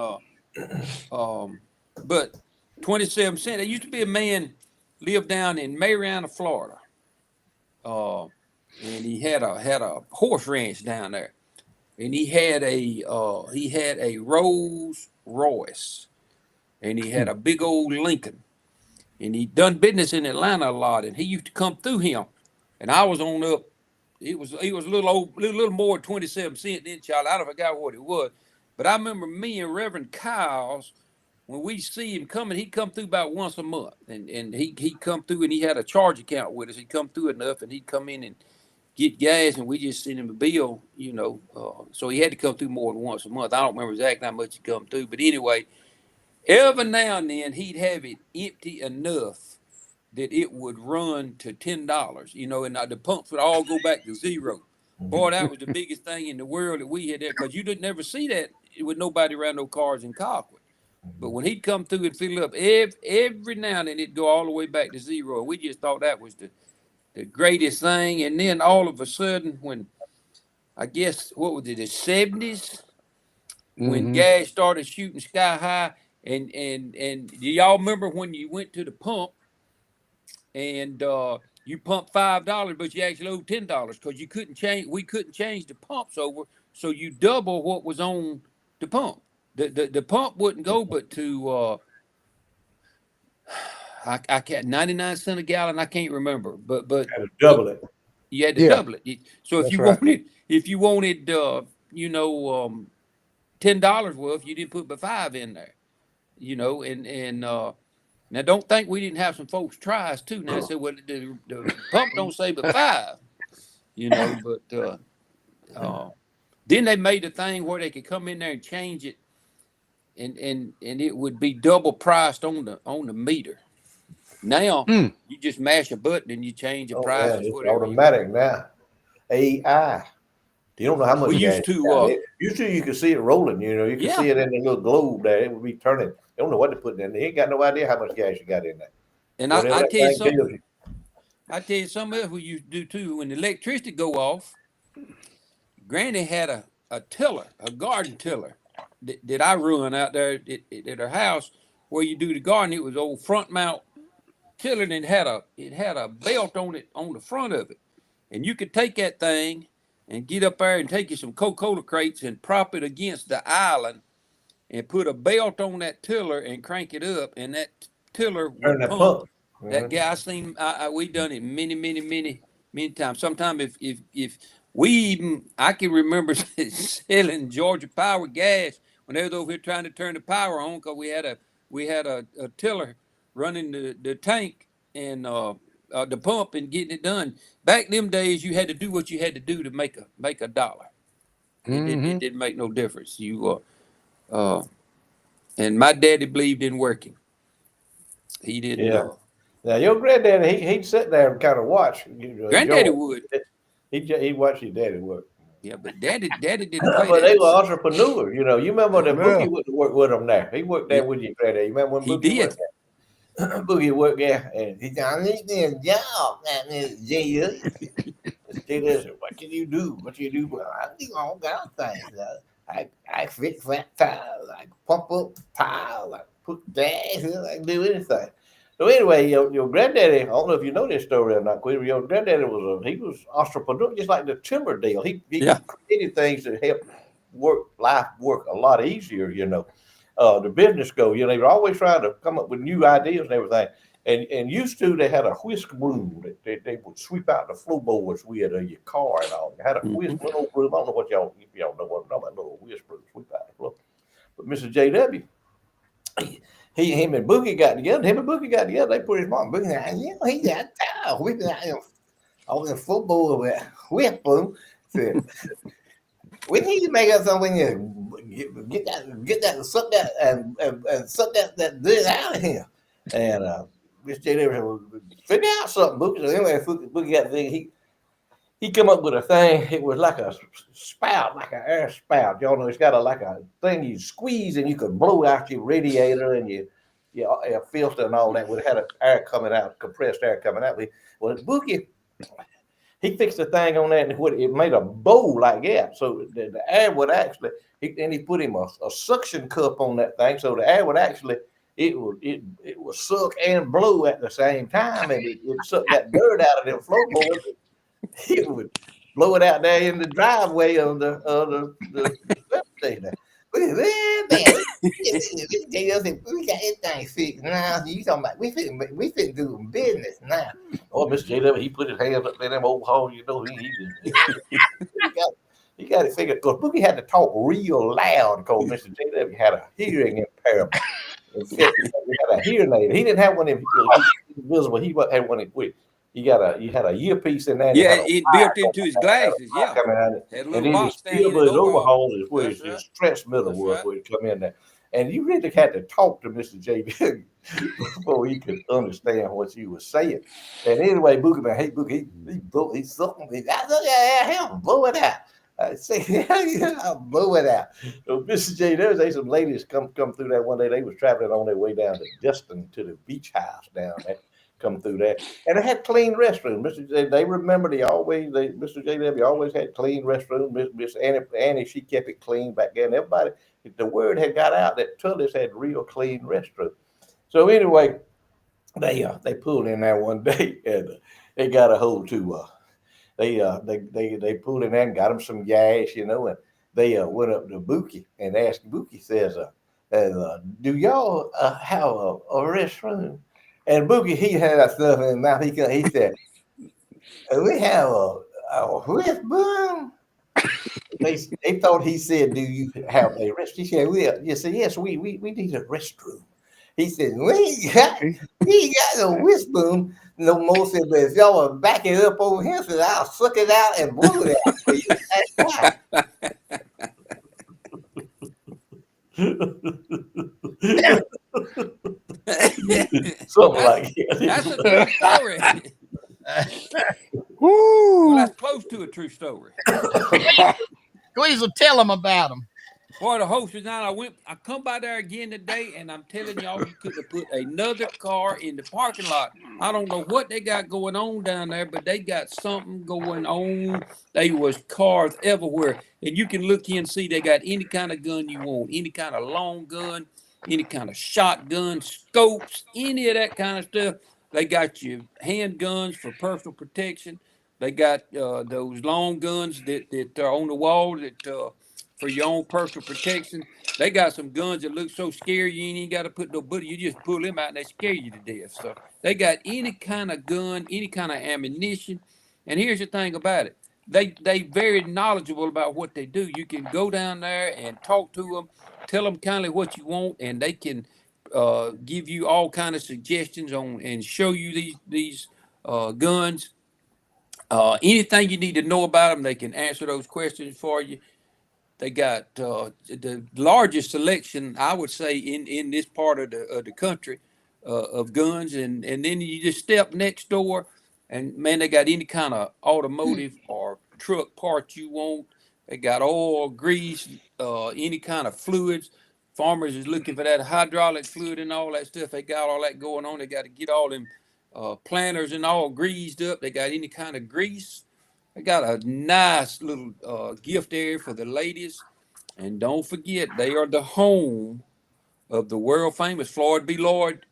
but 27 cents. There used to be a man lived down in Mariana, Florida, and he had a horse ranch down there, and he had a Rolls Royce, and he had a big old Lincoln, and he done business in Atlanta a lot, and he used to come through him, and I was on up. It was a little more than 27 cents then, child. I don't forgot what it was, but I remember me and Reverend Kyles. When we see him coming, he'd come through about once a month, and he'd come through, and he had a charge account with us. He'd come through enough, and he'd come in and get gas, and we just send him a bill, so he had to come through more than once a month. I don't remember exactly how much he come through, but anyway, every now and then he'd have it empty enough that it would run to $10, and the pumps would all go back to zero. Boy, that was the biggest thing in the world that we had there, because you didn't never see that with nobody around no cars in Colquitt. But when he'd come through and fill up, every now and then it'd go all the way back to zero. We just thought that was the greatest thing. And then all of a sudden, when I guess what was it, the 70s, when gas started shooting sky high, and do y'all remember when you went to the pump and you pumped $5, but you actually owed $10 because we couldn't change the pumps over, so you double what was on the pump. The pump wouldn't go but to I can't 99 cents a gallon. I can't remember, but Had to double it. you had to Yeah, double it. So that's right. if you wanted $10 worth, you didn't put but five in there. And now don't think we didn't have some folks try us too. Now say, well, the pump don't say but five, but then they made a thing where they could come in there and change it, and it would be double priced on the meter. Now you just mash a button and you change the Oh, yeah, prices, it's whatever you want. automatic now. AI. You don't know how much We gas used you to, got. Usually you can see it rolling. You know, you can Yeah. see it in the little globe there. It would be turning. You don't know what to put in there. You ain't got no idea how much gas you got in there. And Whatever I that tell you thing tells something. you. I tell you something else we used to do too. When the electricity go off, Granny had a tiller, a garden tiller that I run out there at her house where you do the garden. It was old front mount tiller, and it had a belt on it on the front of it, and you could take that thing and get up there and take you some Coca-Cola crates and prop it against the island and put a belt on that tiller and crank it up, and that tiller Turn would that pump. pump. That guy I seen, we done it many times. Sometimes if we even, I can remember selling Georgia Power gas when they was over here trying to turn the power on because we had a tiller running the tank and the pump and getting it done. Back them days, you had to do what you had to do to make a dollar. It didn't make no difference. And my daddy believed in working. He didn't. Yeah. Now your granddaddy, he'd sit there and kind of watch. Granddaddy George. would. He'd watch his daddy work. Yeah, but daddy didn't play But they were that. entrepreneurs. You know, you remember that Yeah. Boogie would work with them there. He worked there with your granddaddy. You remember when He Boogie did. worked there? Boogie worked there, and he said, "I need this job, man, Jay. What can you do? What you do? Well, I do all kind of things. I fix flat tires. I pump up tires. I put gas in. I can do anything." So anyway, your granddaddy, I don't know if you know this story or not, Query. Your granddaddy he was entrepreneur, just like the timber deal. He Yeah. created things that help life work a lot easier, you know. The business go, you know, they were always trying to come up with new ideas and everything. And used to, they had a whisk broom that they would sweep out the floorboards with your car and all. They had a whisk little broom. I don't know what if y'all know what I'm talking about, little whisk broom sweep out the floor. But Mr. JW, him and Boogie got together. They put his mom. Boogie said, you know, he got tired whipping out all the football with whip broom. Said, we need to make up something. Get that, suck that, and suck that dirt out of here. And Mr. JW said, figure out something, Boogie. So anyway, Boogie got the thing. He come up with a thing. It was like a spout, like an air spout. Y'all know it's got like a thing you squeeze and you could blow out your radiator and your filter and all that. It had air coming out, compressed air coming out. Well, Boogie, he fixed the thing on that and it made a bowl like that. So the air would actually, he put him a suction cup on that thing. So the air would actually, it would suck and blow at the same time. And it suck that dirt out of them floorboards. It would blow it out there in the driveway of the station. We got everything fixed now. You talking about we finna do business now. Oh, Mr. JW, he put his hands up in them old hole. You know, he got it figured. Because Boogie had to talk real loud because Mr. JW had a hearing impairment. He had a hearing aid. He didn't have one invisible. He had one with. He had a earpiece in there. Yeah, it built into his glasses. Yeah, coming out of had a and little then box his down in his overhaul is where That's his transmitter was, right. where he come in there. And you really had to talk to Mr. JB before he could understand what you were saying. And anyway, Boogie man, hey Boogie, he's something. I look at him, blow it out. I say, I'll blow it out. So Mr. J, there's some ladies come through that one day. They was traveling on their way down to Justin to the beach house down there. Come through there, and it had clean restrooms. Mr. J, they remember Mr. JW always had clean restrooms. Miss Annie, she kept it clean back then. Everybody, the word had got out that Tully's had real clean restrooms. So anyway, they pulled in there one day and they got a hold to. They pulled in there and got them some gas, you know, and they went up to Bookie and asked Bookie, says, "Do y'all have a restroom?" And Boogie, he had that stuff in his mouth. He said, "We have a restroom." They thought he said, "Do you have a restroom?" He said, "We said yes. We need a restroom." He said, "We ain't got no restroom no more." Said, "But if y'all will back it up over here, said I'll suck it out and blow it out for you." Something like that. That's a true story. Woo! Well, that's close to a true story. Squeeze tell them about them. Boy, the host is not. I come by there again today, and I'm telling y'all, you couldn't have put another car in the parking lot. I don't know what they got going on down there, but they got something going on. They was cars everywhere, and you can look in and see they got any kind of gun you want, any kind of long gun, any kind of shotgun, scopes, any of that kind of stuff. They got your handguns for personal protection. They got those long guns that are on the wall that. For your own personal protection. They got some guns that look so scary you ain't even got to put no bullet. You just pull them out and they scare you to death. So they got any kind of gun, any kind of ammunition. And here's the thing about it. They very knowledgeable about what they do. You can go down there and talk to them, tell them kindly what you want, and they can give you all kind of suggestions on and show you these guns. Anything you need to know about them, they can answer those questions for you. They got the largest selection, I would say, in this part of the country of guns, and then you just step next door, and man, they got any kind of automotive or truck parts you want. They got oil, grease, any kind of fluids. Farmers is looking for that hydraulic fluid and all that stuff. They got all that going on. They got to get all them planters and all greased up. They got any kind of grease. I got a nice little gift area for the ladies. And don't forget, they are the home of the world famous Floyd B. Lloyd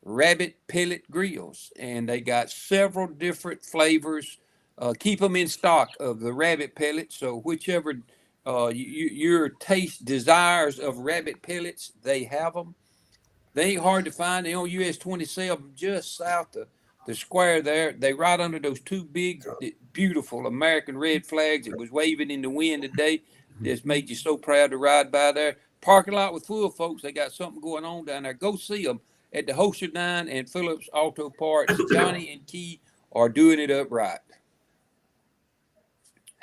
Rabbit Pellet Grills. And they got several different flavors. Keep them in stock of the rabbit pellet. So whichever your taste desires of rabbit pellets, they have them. They ain't hard to find. They on US 27, just south of the square there. They right under those two big, beautiful American red flags that was waving in the wind today. Just made you so proud to ride by there. Parking lot was full of folks. They got something going on down there. Go see them at the Hosherdine and Phillips Auto Parts. Johnny and Key are doing it up right.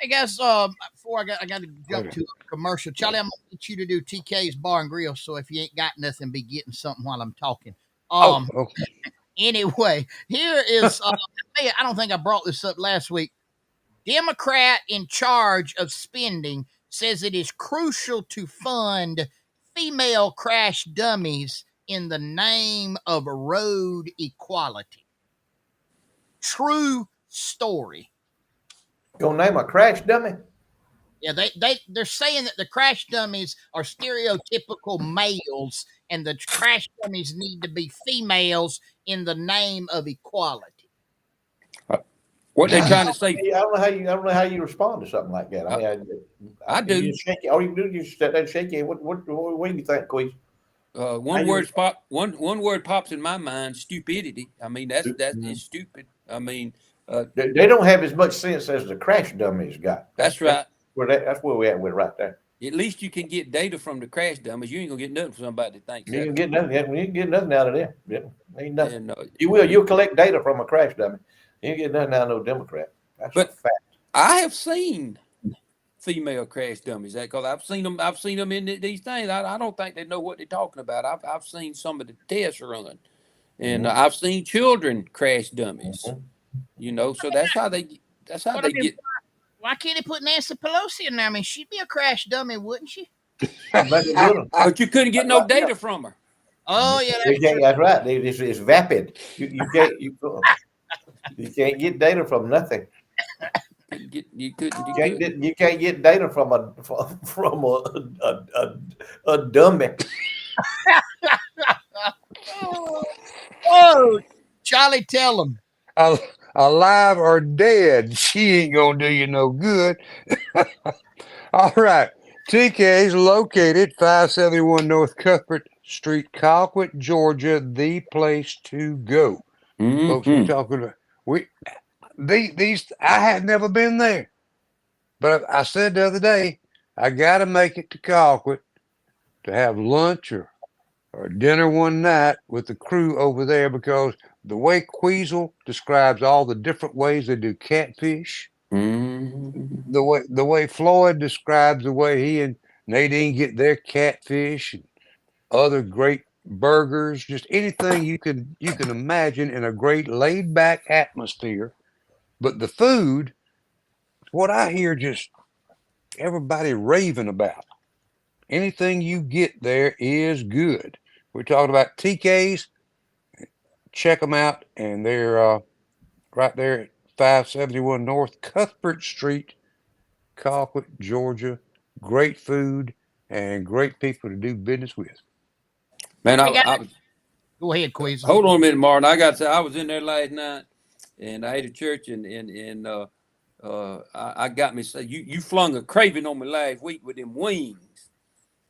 Hey guys, before I got to jump to a commercial. Charlie, I'm gonna get you to do TK's Bar and Grill. So if you ain't got nothing, be getting something while I'm talking. Oh, Anyway, here is. Hey, I don't think I brought this up last week. Democrat in charge of spending says it is crucial to fund female crash dummies in the name of road equality. True story. Gonna name a crash dummy? Yeah, they're saying that the crash dummies are stereotypical males and the crash dummies need to be females in the name of equality. What they trying to say? I don't know how you respond to something like that. I mean, I do. You shake it. All you do is just sit there and shake it. What do you think, Queez? One word pops in my mind: stupidity. I mean, that is stupid. I mean, They don't have as much sense as the crash dummies got. That's right. That's where we at with right there. At least you can get data from the crash dummies. You ain't gonna get nothing from somebody that thinks You that. can get nothing. You can get nothing out of them. Yeah, ain't nothing. And, You'll collect data from a crash dummy. You can get nothing out of no Democrat. That's a fact. I have seen female crash dummies. Because I've seen them in these things. I don't think they know what they're talking about. I've seen some of the tests run, and I've seen children crash dummies. You know, so that's how they get. Why can't they put Nancy Pelosi in there? I mean, she'd be a crash dummy, wouldn't she? But you couldn't get no data from her. Oh yeah, that's right. It's vapid. You can't get data from nothing. You can't get data from a dummy. Oh, Charlie, tell them. Alive or dead, she ain't gonna do you no good. All right. TK is located 571 North Cuthbert Street, Colquitt, Georgia, the place to go. Folks, we're talking about these I had never been there. But I said the other day, I gotta make it to Colquitt to have lunch or dinner one night with the crew over there, because the way Queasel describes all the different ways they do catfish, the way Floyd describes the way he and Nadine get their catfish and other great burgers, just anything you can imagine in a great laid back atmosphere. But the food, what I hear just everybody raving about. Anything you get there is good. We're talking about TK's. Check them out, and they're right there at 571 North Cuthbert Street, Colquitt, Georgia. Great food and great people to do business with. Man, We got. I was, Go ahead, Quiz. hold on a minute, Martin. I got to say, I was in there last night, and I ate at church, and I got me. You flung a craving on me last week with them wings.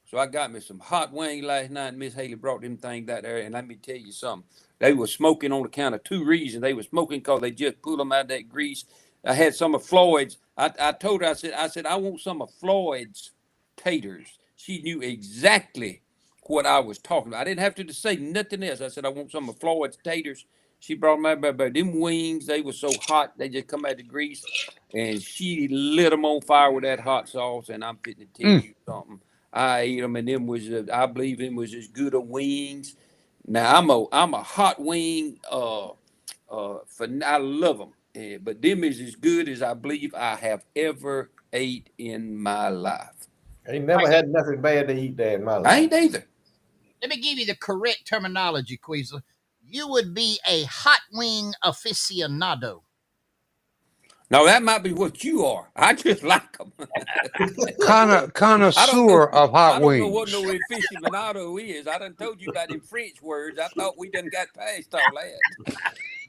So I got me some hot wings last night. Miss Haley brought them things out there, and let me tell you something. They were smoking on account of two reasons. They were smoking because they just pulled them out of that grease. I had some of Floyd's. I told her, I said, I want some of Floyd's taters. She knew exactly what I was talking about. I didn't have to say nothing else. I said, I want some of Floyd's taters. She brought them out, but them wings, they were so hot, they just come out of the grease. And she lit them on fire with that hot sauce. And I'm fitting to tell Mm. you something. I ate them, and them was I believe them was as good as wings. Now I'm a hot wing I love them, but them is as good as I believe I have ever ate in my life. I ain't never had nothing bad to eat there in my I life. ain't either. Let me give you the correct terminology, Queasel. You would be a hot wing aficionado. Now that might be what you are. I just like them. I don't know. Connoisseur of I hot don't know what no wings. aficionado is. I done told you about them French words. I thought we done got past all that.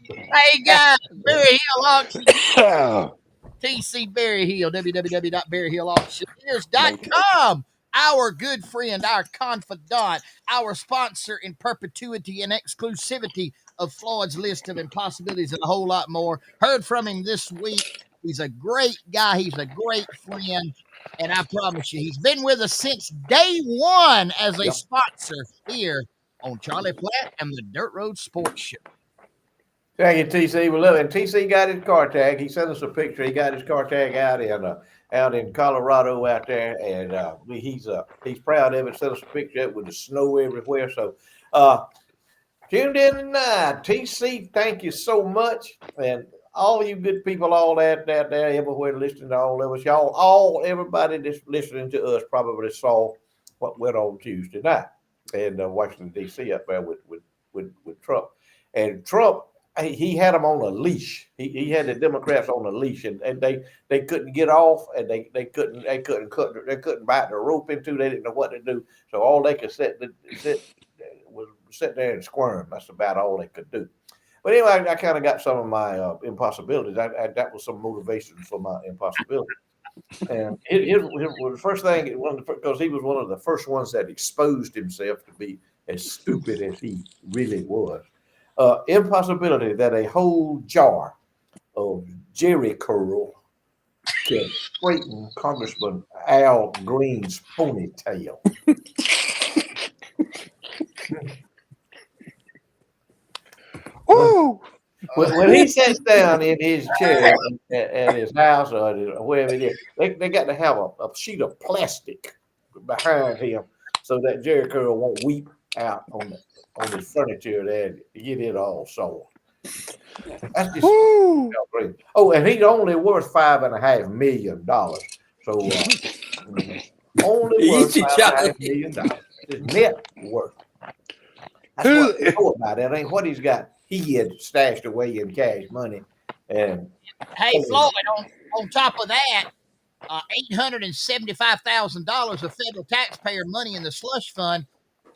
Hey guys, Barry Hill Auction, Oh, TC Barry Hill, Man, www.barryhillauctions.com. Our good friend, our confidant, our sponsor in perpetuity and exclusivity of Floyd's list of impossibilities and a whole lot more. Heard from him this week. He's a great guy. He's a great friend. And I promise you, he's been with us since day one as a yep. sponsor here on Charlie Platt and the Dirt Road Sports Show. Thank you, TC. We love it. And TC got his car tag. He sent us a picture. He got his car tag out in Colorado out there, and he's proud of it. Sent us a picture with the snow everywhere. So tuned in tonight. TC, thank you so much. And all you good people, all that there, everywhere listening to all of us, everybody that's listening to us probably saw what went on Tuesday night in Washington, D.C. up there with Trump. And Trump, he had them on a leash. He had the Democrats on a leash, and they couldn't get off, and they couldn't bite the rope into. They didn't know what to do. So all they could was sit there and squirm. That's about all they could do. But anyway, I kind of got some of my impossibilities. That was some motivation for my impossibility. And the first thing, because he was one of the first ones that exposed himself to be as stupid as he really was. Impossibility that a whole jar of Jerry curl can straighten Congressman Al Green's ponytail. woo! When he sits down in his chair at his house or wherever it is, they got to have a sheet of plastic behind him so that Jerry curl won't weep out on his furniture there to get it all sore. That's just Woo! great. Oh, and he's only worth $5.5 million. So only worth Easy, $5.5 Charlie. million. His net worth. That's Who? what we know about it. Ain't what he's got. He had stashed away in cash money. And Hey, Floyd, on top of that, $875,000 of federal taxpayer money in the slush fund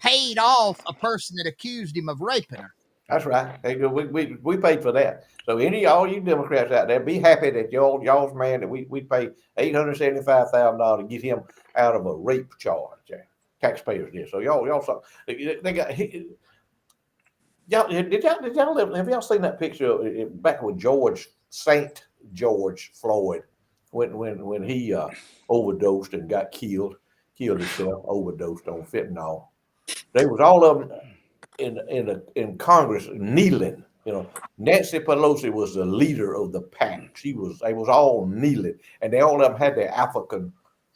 paid off a person that accused him of raping her. that's right. We paid for that. So all you Democrats out there, be happy that y'all's man that we paid $875,000 to get him out of a rape charge. Taxpayers did. So y'all saw they got. Y'all have y'all seen that picture back with Saint George Floyd when he overdosed and got killed himself, overdosed on fentanyl. They was all of them in Congress kneeling. Nancy Pelosi was the leader of the pack. They was all kneeling, and they all of them had their African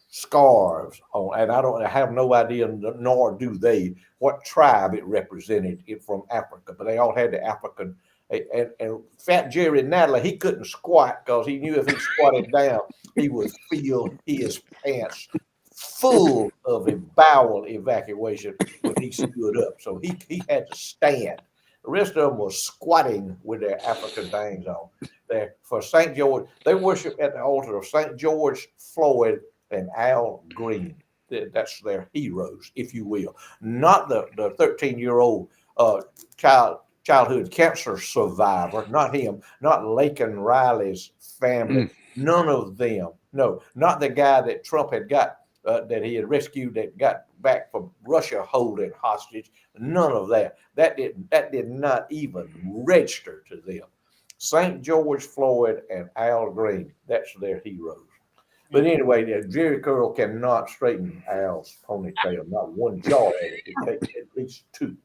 scarves on, and I have no idea, nor do they, what tribe it represented from Africa, but they all had the African And Fat Jerry Nadler, he couldn't squat because he knew if he squatted down, he would feel his pants full of a bowel evacuation when he stood up. So he had to stand. The rest of them was squatting with their African things on. There for St. George, they worship at the altar of St. George Floyd and Al Green. That's their heroes, if you will, not the 13-year-old childhood cancer survivor, not him, not Laken Riley's family, none of them. No, not the guy that Trump had got, that he had rescued, that got back from Russia holding hostage. None of that. That did not even register to them. St. George Floyd and Al Green, that's their heroes. But anyway, Jerry Curl cannot straighten Al's ponytail, not one jaw at it. It takes at least two.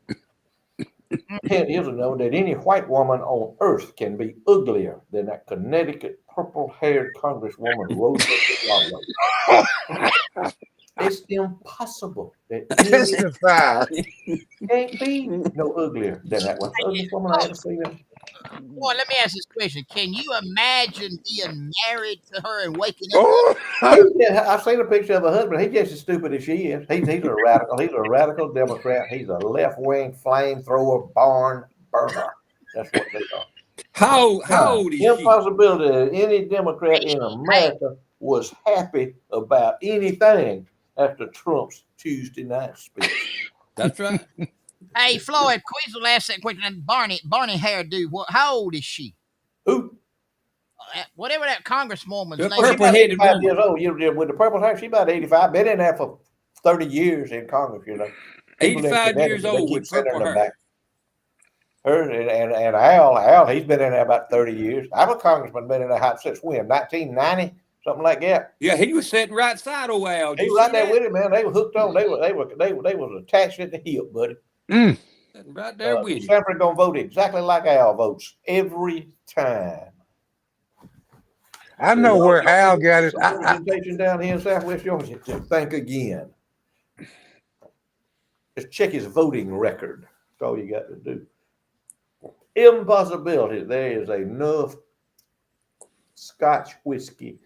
Hint is to know that any white woman on earth can be uglier than that Connecticut purple-haired Congresswoman Rosa DeLauro. It's impossible that any can't be no uglier than that one. Ugliest woman I ever seen. Boy, let me ask this question. Can you imagine being married to her and waking up? I've seen a picture of her husband. He's just as stupid as she is. He's a radical. He's a radical Democrat. He's a left-wing flamethrower barn burner. That's what they are. How old is she? Impossibility that any Democrat in America was happy about anything after Trump's Tuesday night speech. That's right. Hey, Floyd, quiz will ask that question. And Barney hairdo. How old is she? Who? Whatever that congresswoman's The name. She's about purple-headed 85 woman. years old. With the purple hair, she's about 85. Been in there for 30 years in Congress, you know. People in 85 years Connecticut, they old keep with sending purple them hair. back. Her and Al, he's been in there about 30 years. I'm a congressman, been in there since when? 1990, something like that. Yeah, he was sitting right side of Al. He was right there with him, man. They were hooked on. They was attached at the hip, buddy. Right there with him. Sanford gonna vote exactly like Al votes every time. I know where Al got his. Representation down here in Southwest Georgia. Think again. Just check his voting record. That's all you got to do. Impossibility. There is enough Scotch whiskey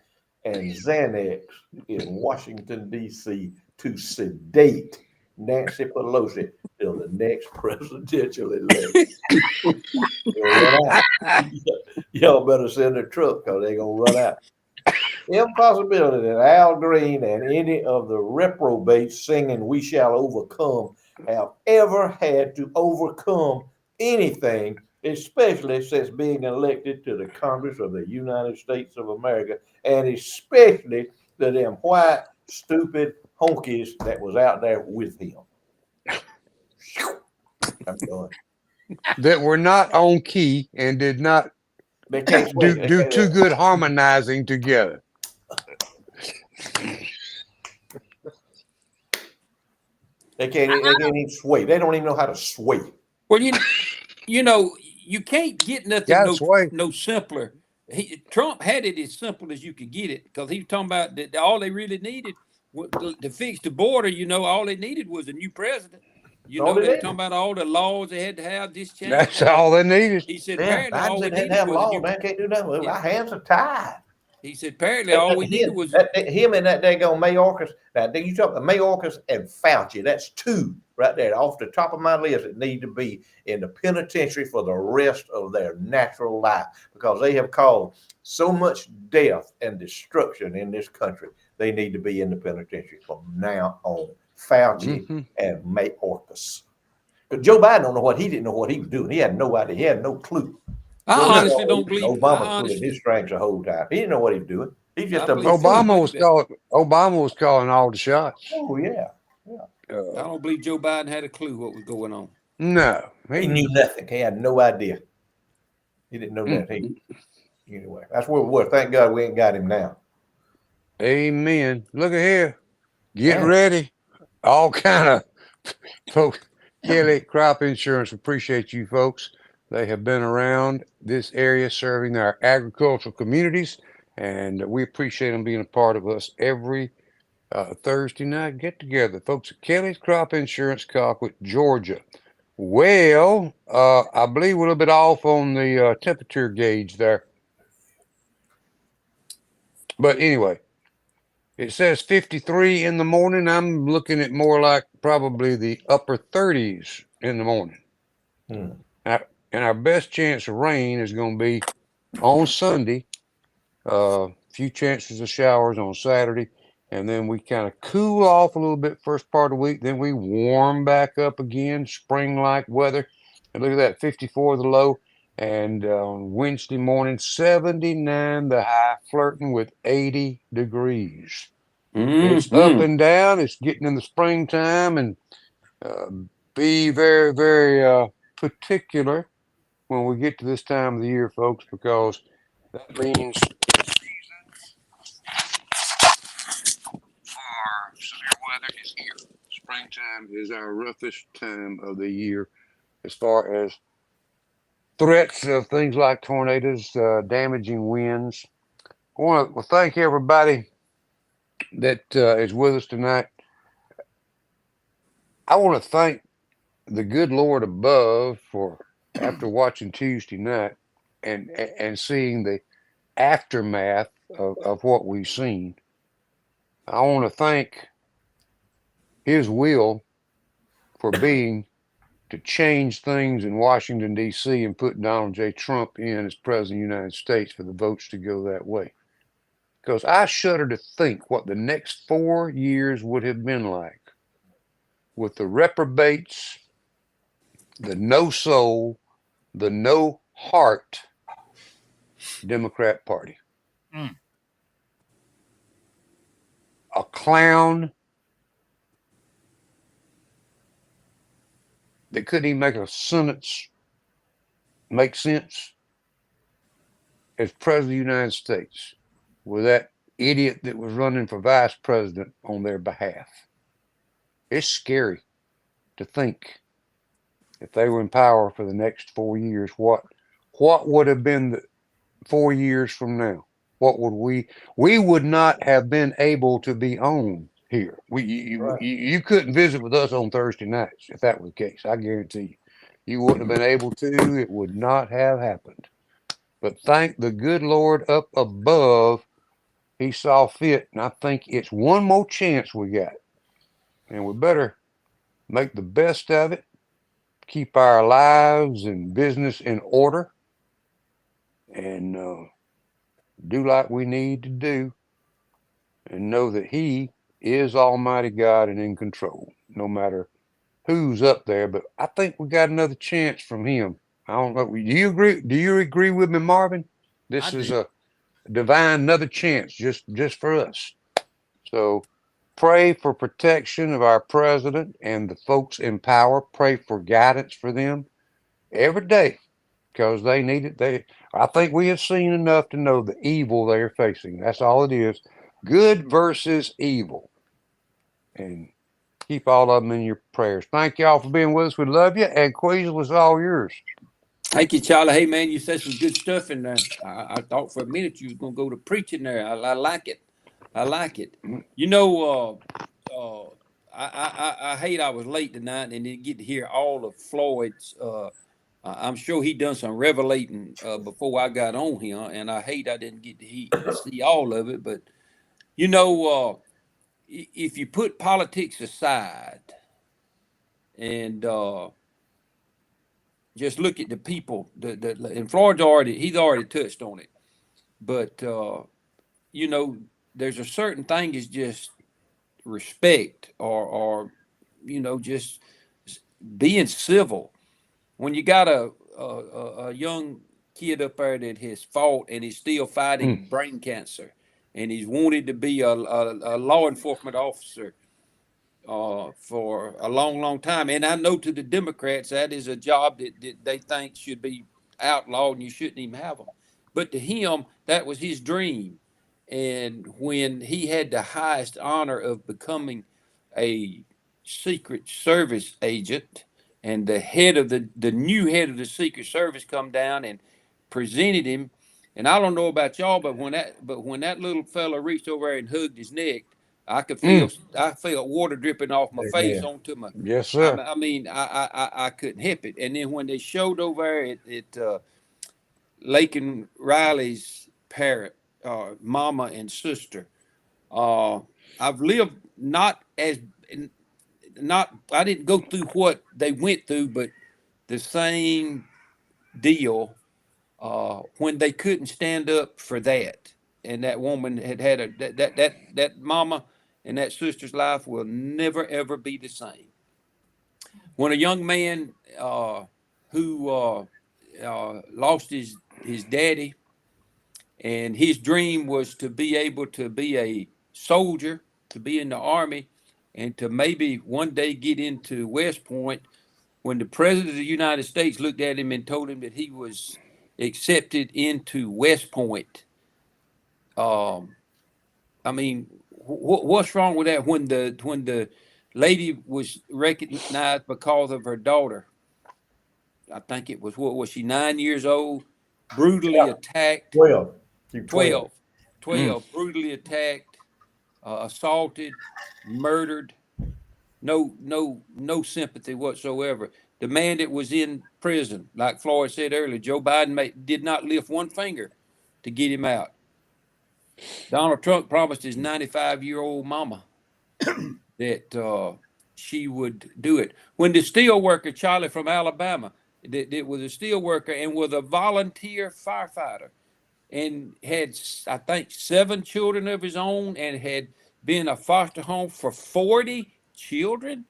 and Xanax in Washington, D.C. to sedate Nancy Pelosi till the next presidential election. Y'all better send a truck because they're going to run out. Impossibility that Al Green and any of the reprobates singing "We Shall Overcome" have ever had to overcome anything, especially since being elected to the Congress of the United States of America, and especially to them white, stupid honkies that was out there with him. I'm done. That were not on key and did not They can't do too good harmonizing together. They can't even sway. They don't even know how to sway. Well, you know, you can't get nothing no simpler. Trump had it as simple as you could get it because he was talking about that all they really needed to fix the border. You know, all they needed was a new president. You know, they're talking about all the laws they had to have this change. That's all they needed. He said, apparently, all we needed was law. Man, can't do nothing. Yeah. Our hands are tied. He said, apparently, all we needed was him and that daggone Mayorkas. Now, you talk about Mayorkas and Fauci. That's two right there off the top of my list that need to be in the penitentiary for the rest of their natural life because they have caused so much death and destruction in this country. They need to be in the penitentiary from now on. Fauci and Mayorkas. But Joe Biden don't know what he didn't know what he was doing. He had no idea. He had no clue. I honestly don't believe Obama pulling his strings the whole time. He didn't know what he was doing. He's just Obama was calling all the shots. Oh yeah. I don't believe Joe Biden had a clue what was going on. No, he knew nothing. He had no idea. He didn't know that. Anyway, that's where we were. Thank God we ain't got him now. Amen. Look at here. Get ready. All kind of folks. Kelly Crop Insurance. Appreciate you folks. They have been around this area serving our agricultural communities, and we appreciate them being a part of us every Thursday night get together. Folks at Kelly's Crop Insurance, Colquitt, Georgia. Well, I believe we're a little bit off on the temperature gauge there. But anyway, it says 53 in the morning. I'm looking at more like probably the upper 30s in the morning. Hmm. And our best chance of rain is going to be on Sunday. Few chances of showers on Saturday, and then we kind of cool off a little bit first part of the week. Then we warm back up again, spring-like weather. And look at that, 54 the low, and on Wednesday morning, 79 the high, flirting with 80 degrees. It's up Mm-hmm. and down. It's getting in the springtime, and uh, be very, very particular when we get to this time of the year, folks, because that means our severe weather is here. Springtime is our roughest time of the year as far as threats of things like tornadoes, damaging winds. I want to thank everybody that is with us tonight. I want to thank the good Lord above for after watching Tuesday night and seeing the aftermath of what we've seen. I want to thank His will for being to change things in Washington, D.C., and put Donald J. Trump in as President of the United States for the votes to go that way. Because I shudder to think what the next 4 years would have been like with the reprobates, the no soul, the no heart Democrat Party. Mm. A clown that couldn't even make a sentence make sense as President of the United States with that idiot that was running for vice president on their behalf. It's scary to think if they were in power for the next 4 years, what would have been the 4 years from now? What would we would not have been able to be on here. Right. You couldn't visit with us on Thursday nights if that was the case. I guarantee you. You wouldn't have been able to. It would not have happened. But thank the good Lord up above, He saw fit. And I think it's one more chance we got. And we better make the best of it, keep our lives and business in order, and do like we need to do, and know that He is Almighty God and in control, no matter who's up there. But I think we got another chance from Him. I don't know. Do you agree? Do you agree with me, Marvin? I This is do. a divine another chance just for us. So pray for protection of our president and the folks in power. Pray for guidance for them every day because they need it. I think we have seen enough to know the evil they are facing. That's all it is. Good versus evil. And keep all of them in your prayers. Thank y'all for being with us. We love you. And Queasel is all yours. Thank you, Charlie. Hey, man, you said some good stuff in there. I thought for a minute you was gonna go to preaching there. I like it. I like it. You know, I hate I was late tonight and didn't get to hear all of Floyd's. I'm sure he done some revelating before I got on here, and I hate I didn't get to see all of it. But you know, if you put politics aside and just look at the people, and Floyd's he's already touched on it, but you know, there's a certain thing is just respect or just being civil. When you got a young kid up there that has fought and is still Mm. fighting brain cancer, and he's wanted to be a law enforcement officer for a long, long time. And I know to the Democrats that is a job that they think should be outlawed and you shouldn't even have them. But to him, that was his dream. And when he had the highest honor of becoming a Secret Service agent, and the head of the new head of the Secret Service come down and presented him, and I don't know about y'all, but when that little fella reached over and hugged his neck, I could Mm. felt water dripping off my face Amen. onto my. Yes, sir. I mean, I couldn't help it. And then when they showed over there at Lake and Riley's parent, mama and sister, uh, I've lived not as not. I didn't go through what they went through, but the same deal when they couldn't stand up for that. And that woman had a that mama and that sister's life will never ever be the same. When a young man who lost his daddy, and his dream was to be able to be a soldier, to be in the army, and to maybe one day get into West Point. When the president of the United States looked at him and told him that he was accepted into West Point, um, I mean, what's wrong with that? When the lady was recognized because of her daughter, I think it was, what was she, 9 years old, brutally Yeah, attacked. 12. You 12. 12, Mm. 12, brutally attacked, assaulted, murdered. No sympathy whatsoever. The man that was in prison, like Floyd said earlier, Joe Biden did not lift one finger to get him out. Donald Trump promised his 95-year-old mama that she would do it. When the steel worker, Charlie from Alabama, that was a steel worker and was a volunteer firefighter, and had, I think, 7 children of his own, and had been a foster home for 40 children,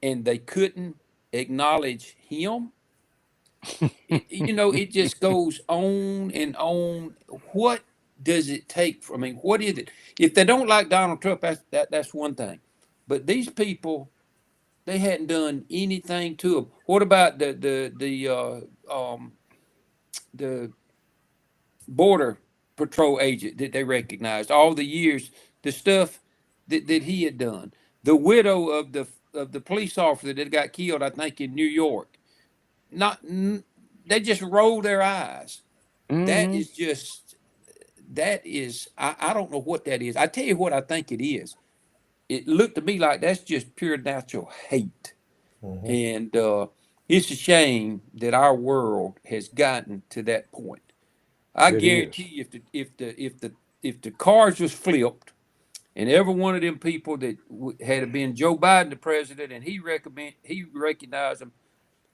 and they couldn't acknowledge him. It just goes on and on. What does it take? I mean, what is it? If they don't like Donald Trump, that's one thing. But these people, they hadn't done anything to them. What about the border patrol agent that they recognized all the years, the stuff that he had done? The widow of the police officer that got killed, I think, in New York. Not They just roll their eyes. That Hmm. is just that is I don't know what that is. I tell you what I think it is. It looked to me like that's just pure natural hate. Mm-hmm. And it's a shame that our world has gotten to that point. I It is. guarantee you, if the cards was flipped, and every one of them people that had been Joe Biden the president, and he recognized them,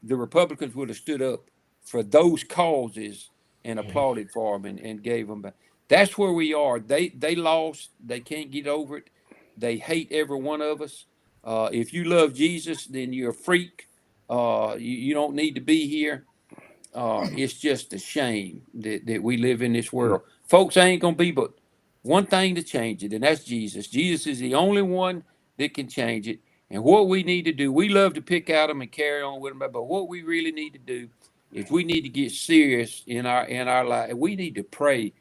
the Republicans would have stood up for those causes and applauded for them, and gave them back. That's where we are. They lost. They can't get over it. They hate every one of us. If you love Jesus, then you're a freak. You don't need to be here. It's just a shame that we live in this Mm. world. Folks, ain't gonna be but one thing to change it, and that's Jesus. Jesus is the only one that can change it. And what we need to do, we love to pick out them and carry on with them, but what we really need to do is we need to get serious in our life. We need to pray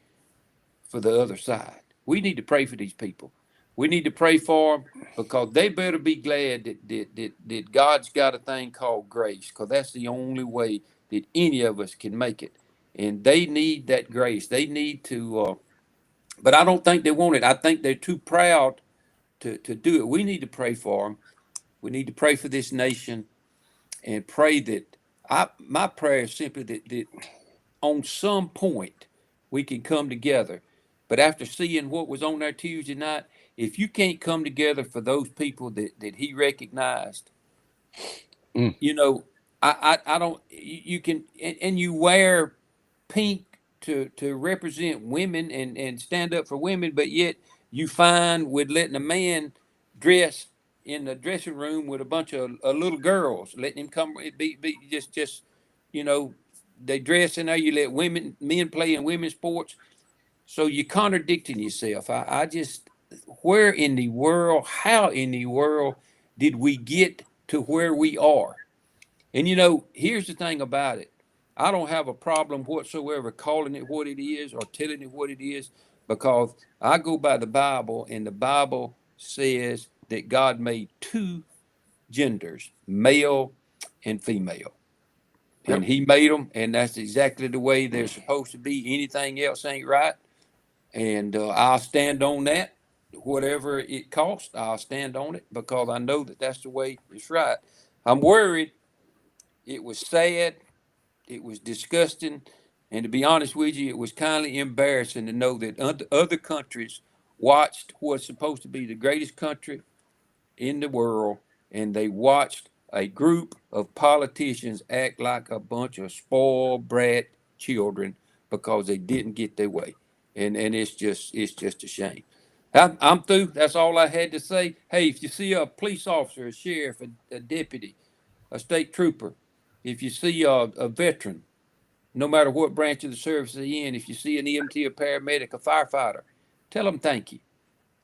for the other side. We need to pray for these people. We need to pray for them, because they better be glad that God's got a thing called grace, because that's the only way that any of us can make it. And they need that grace. They need to, but I don't think they want it. I think they're too proud to do it. We need to pray for them. We need to pray for this nation, and pray that my prayer is simply that on some point we can come together. But after seeing what was on there Tuesday night, if you can't come together for those people that he recognized, Mm. you know, I don't. You can, and you wear pink to represent women and stand up for women, but yet you find with letting a man dress in the dressing room with a bunch of little girls, letting him come be just you know they dress in there. You let men play in women's sports, so you're contradicting yourself. I just, where in the world, how in the world did we get to where we are? And here's the thing about it. I don't have a problem whatsoever calling it what it is or telling it what it is, because I go by the Bible, and the Bible says that God made two genders, male and female. And Yep. he made them, and that's exactly the way they're supposed to be. Anything else ain't right. And I'll stand on that. whatever it costs, I'll stand on it because I know that that's the way it's right. I'm worried. It was sad. It was disgusting. And to be honest with you, it was kind of embarrassing to know that other countries watched what's supposed to be the greatest country in the world, and they watched a group of politicians act like a bunch of spoiled brat children because they didn't get their way, and it's just a shame. I'm through. That's all I had to say. Hey, if you see a police officer, a sheriff, a deputy, a state trooper, if you see a veteran, no matter what branch of the service they're in, if you see an EMT, a paramedic, a firefighter, tell them thank you.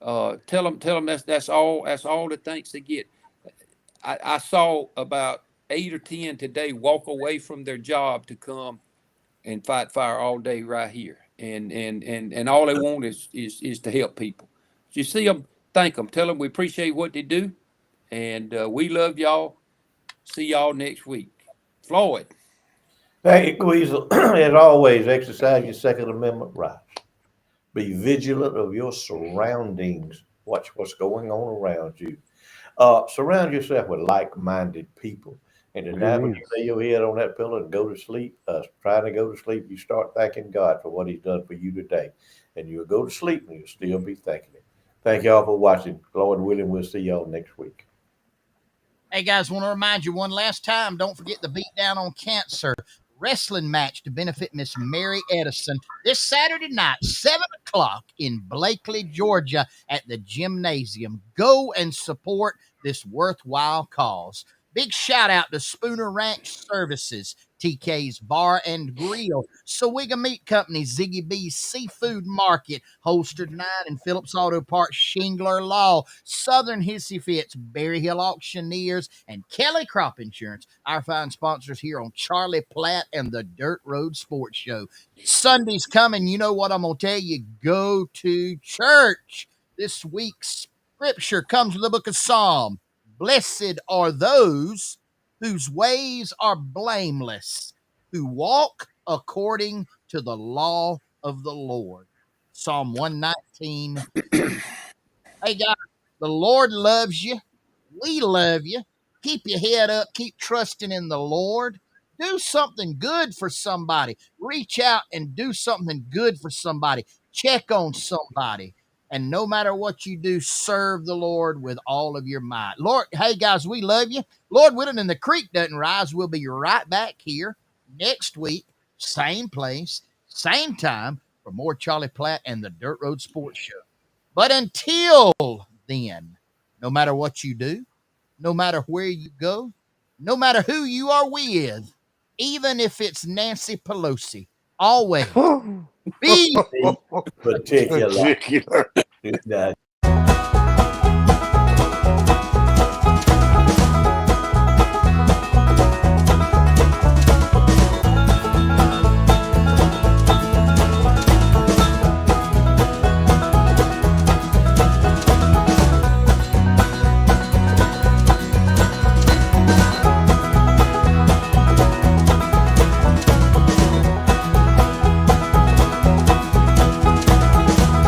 Tell them that's all the thanks they get. I saw about 8 or 10 today walk away from their job to come and fight fire all day right here, and all they want is to help people. So you see them, thank them, tell them we appreciate what they do, and we love y'all. See y'all next week. Floyd. Thank you, Weasel. As always, exercise your Second Amendment rights. Be vigilant of your surroundings. Watch what's going on around you. Surround yourself with like-minded people. And tonight, when Amen. you lay your head on that pillow and go to sleep, trying to go to sleep, you start thanking God for what He's done for you today. And you'll go to sleep and you'll still be thanking Him. Thank y'all for watching. Lord willing, we'll see y'all next week. Hey guys, want to remind you one last time, don't forget the Beat Down on Cancer wrestling match to benefit Miss Mary Edison this Saturday night, 7 o'clock in Blakely, Georgia at the gymnasium. Go and support this worthwhile cause. Big shout out to Spooner Ranch Services, TK's Bar and Grill, Sewigga Meat Company, Ziggy B's Seafood Market, Holstered 9 and Phillips Auto Parts, Shingler Law, Southern Hissy Fits, Berry Hill Auctioneers, and Kelly Crop Insurance, our fine sponsors here on Charlie Platt and the Dirt Road Sports Show. Sunday's coming. You know what I'm going to tell you? Go to church. This week's scripture comes from the book of Psalm. Blessed are those whose ways are blameless, who walk according to the law of the Lord. Psalm 119. Hey, guys, the Lord loves you. We love you. Keep your head up. Keep trusting in the Lord. Do something good for somebody. Reach out and do something good for somebody. Check on somebody. And no matter what you do, serve the Lord with all of your might. Lord, hey guys, we love you. Lord willing, and the creek doesn't rise, we'll be right back here next week, same place, same time, for more Charlie Platt and the Dirt Road Sports Show. But until then, no matter what you do, no matter where you go, no matter who you are with, even if it's Nancy Pelosi, always be Particular. Particular. Good night.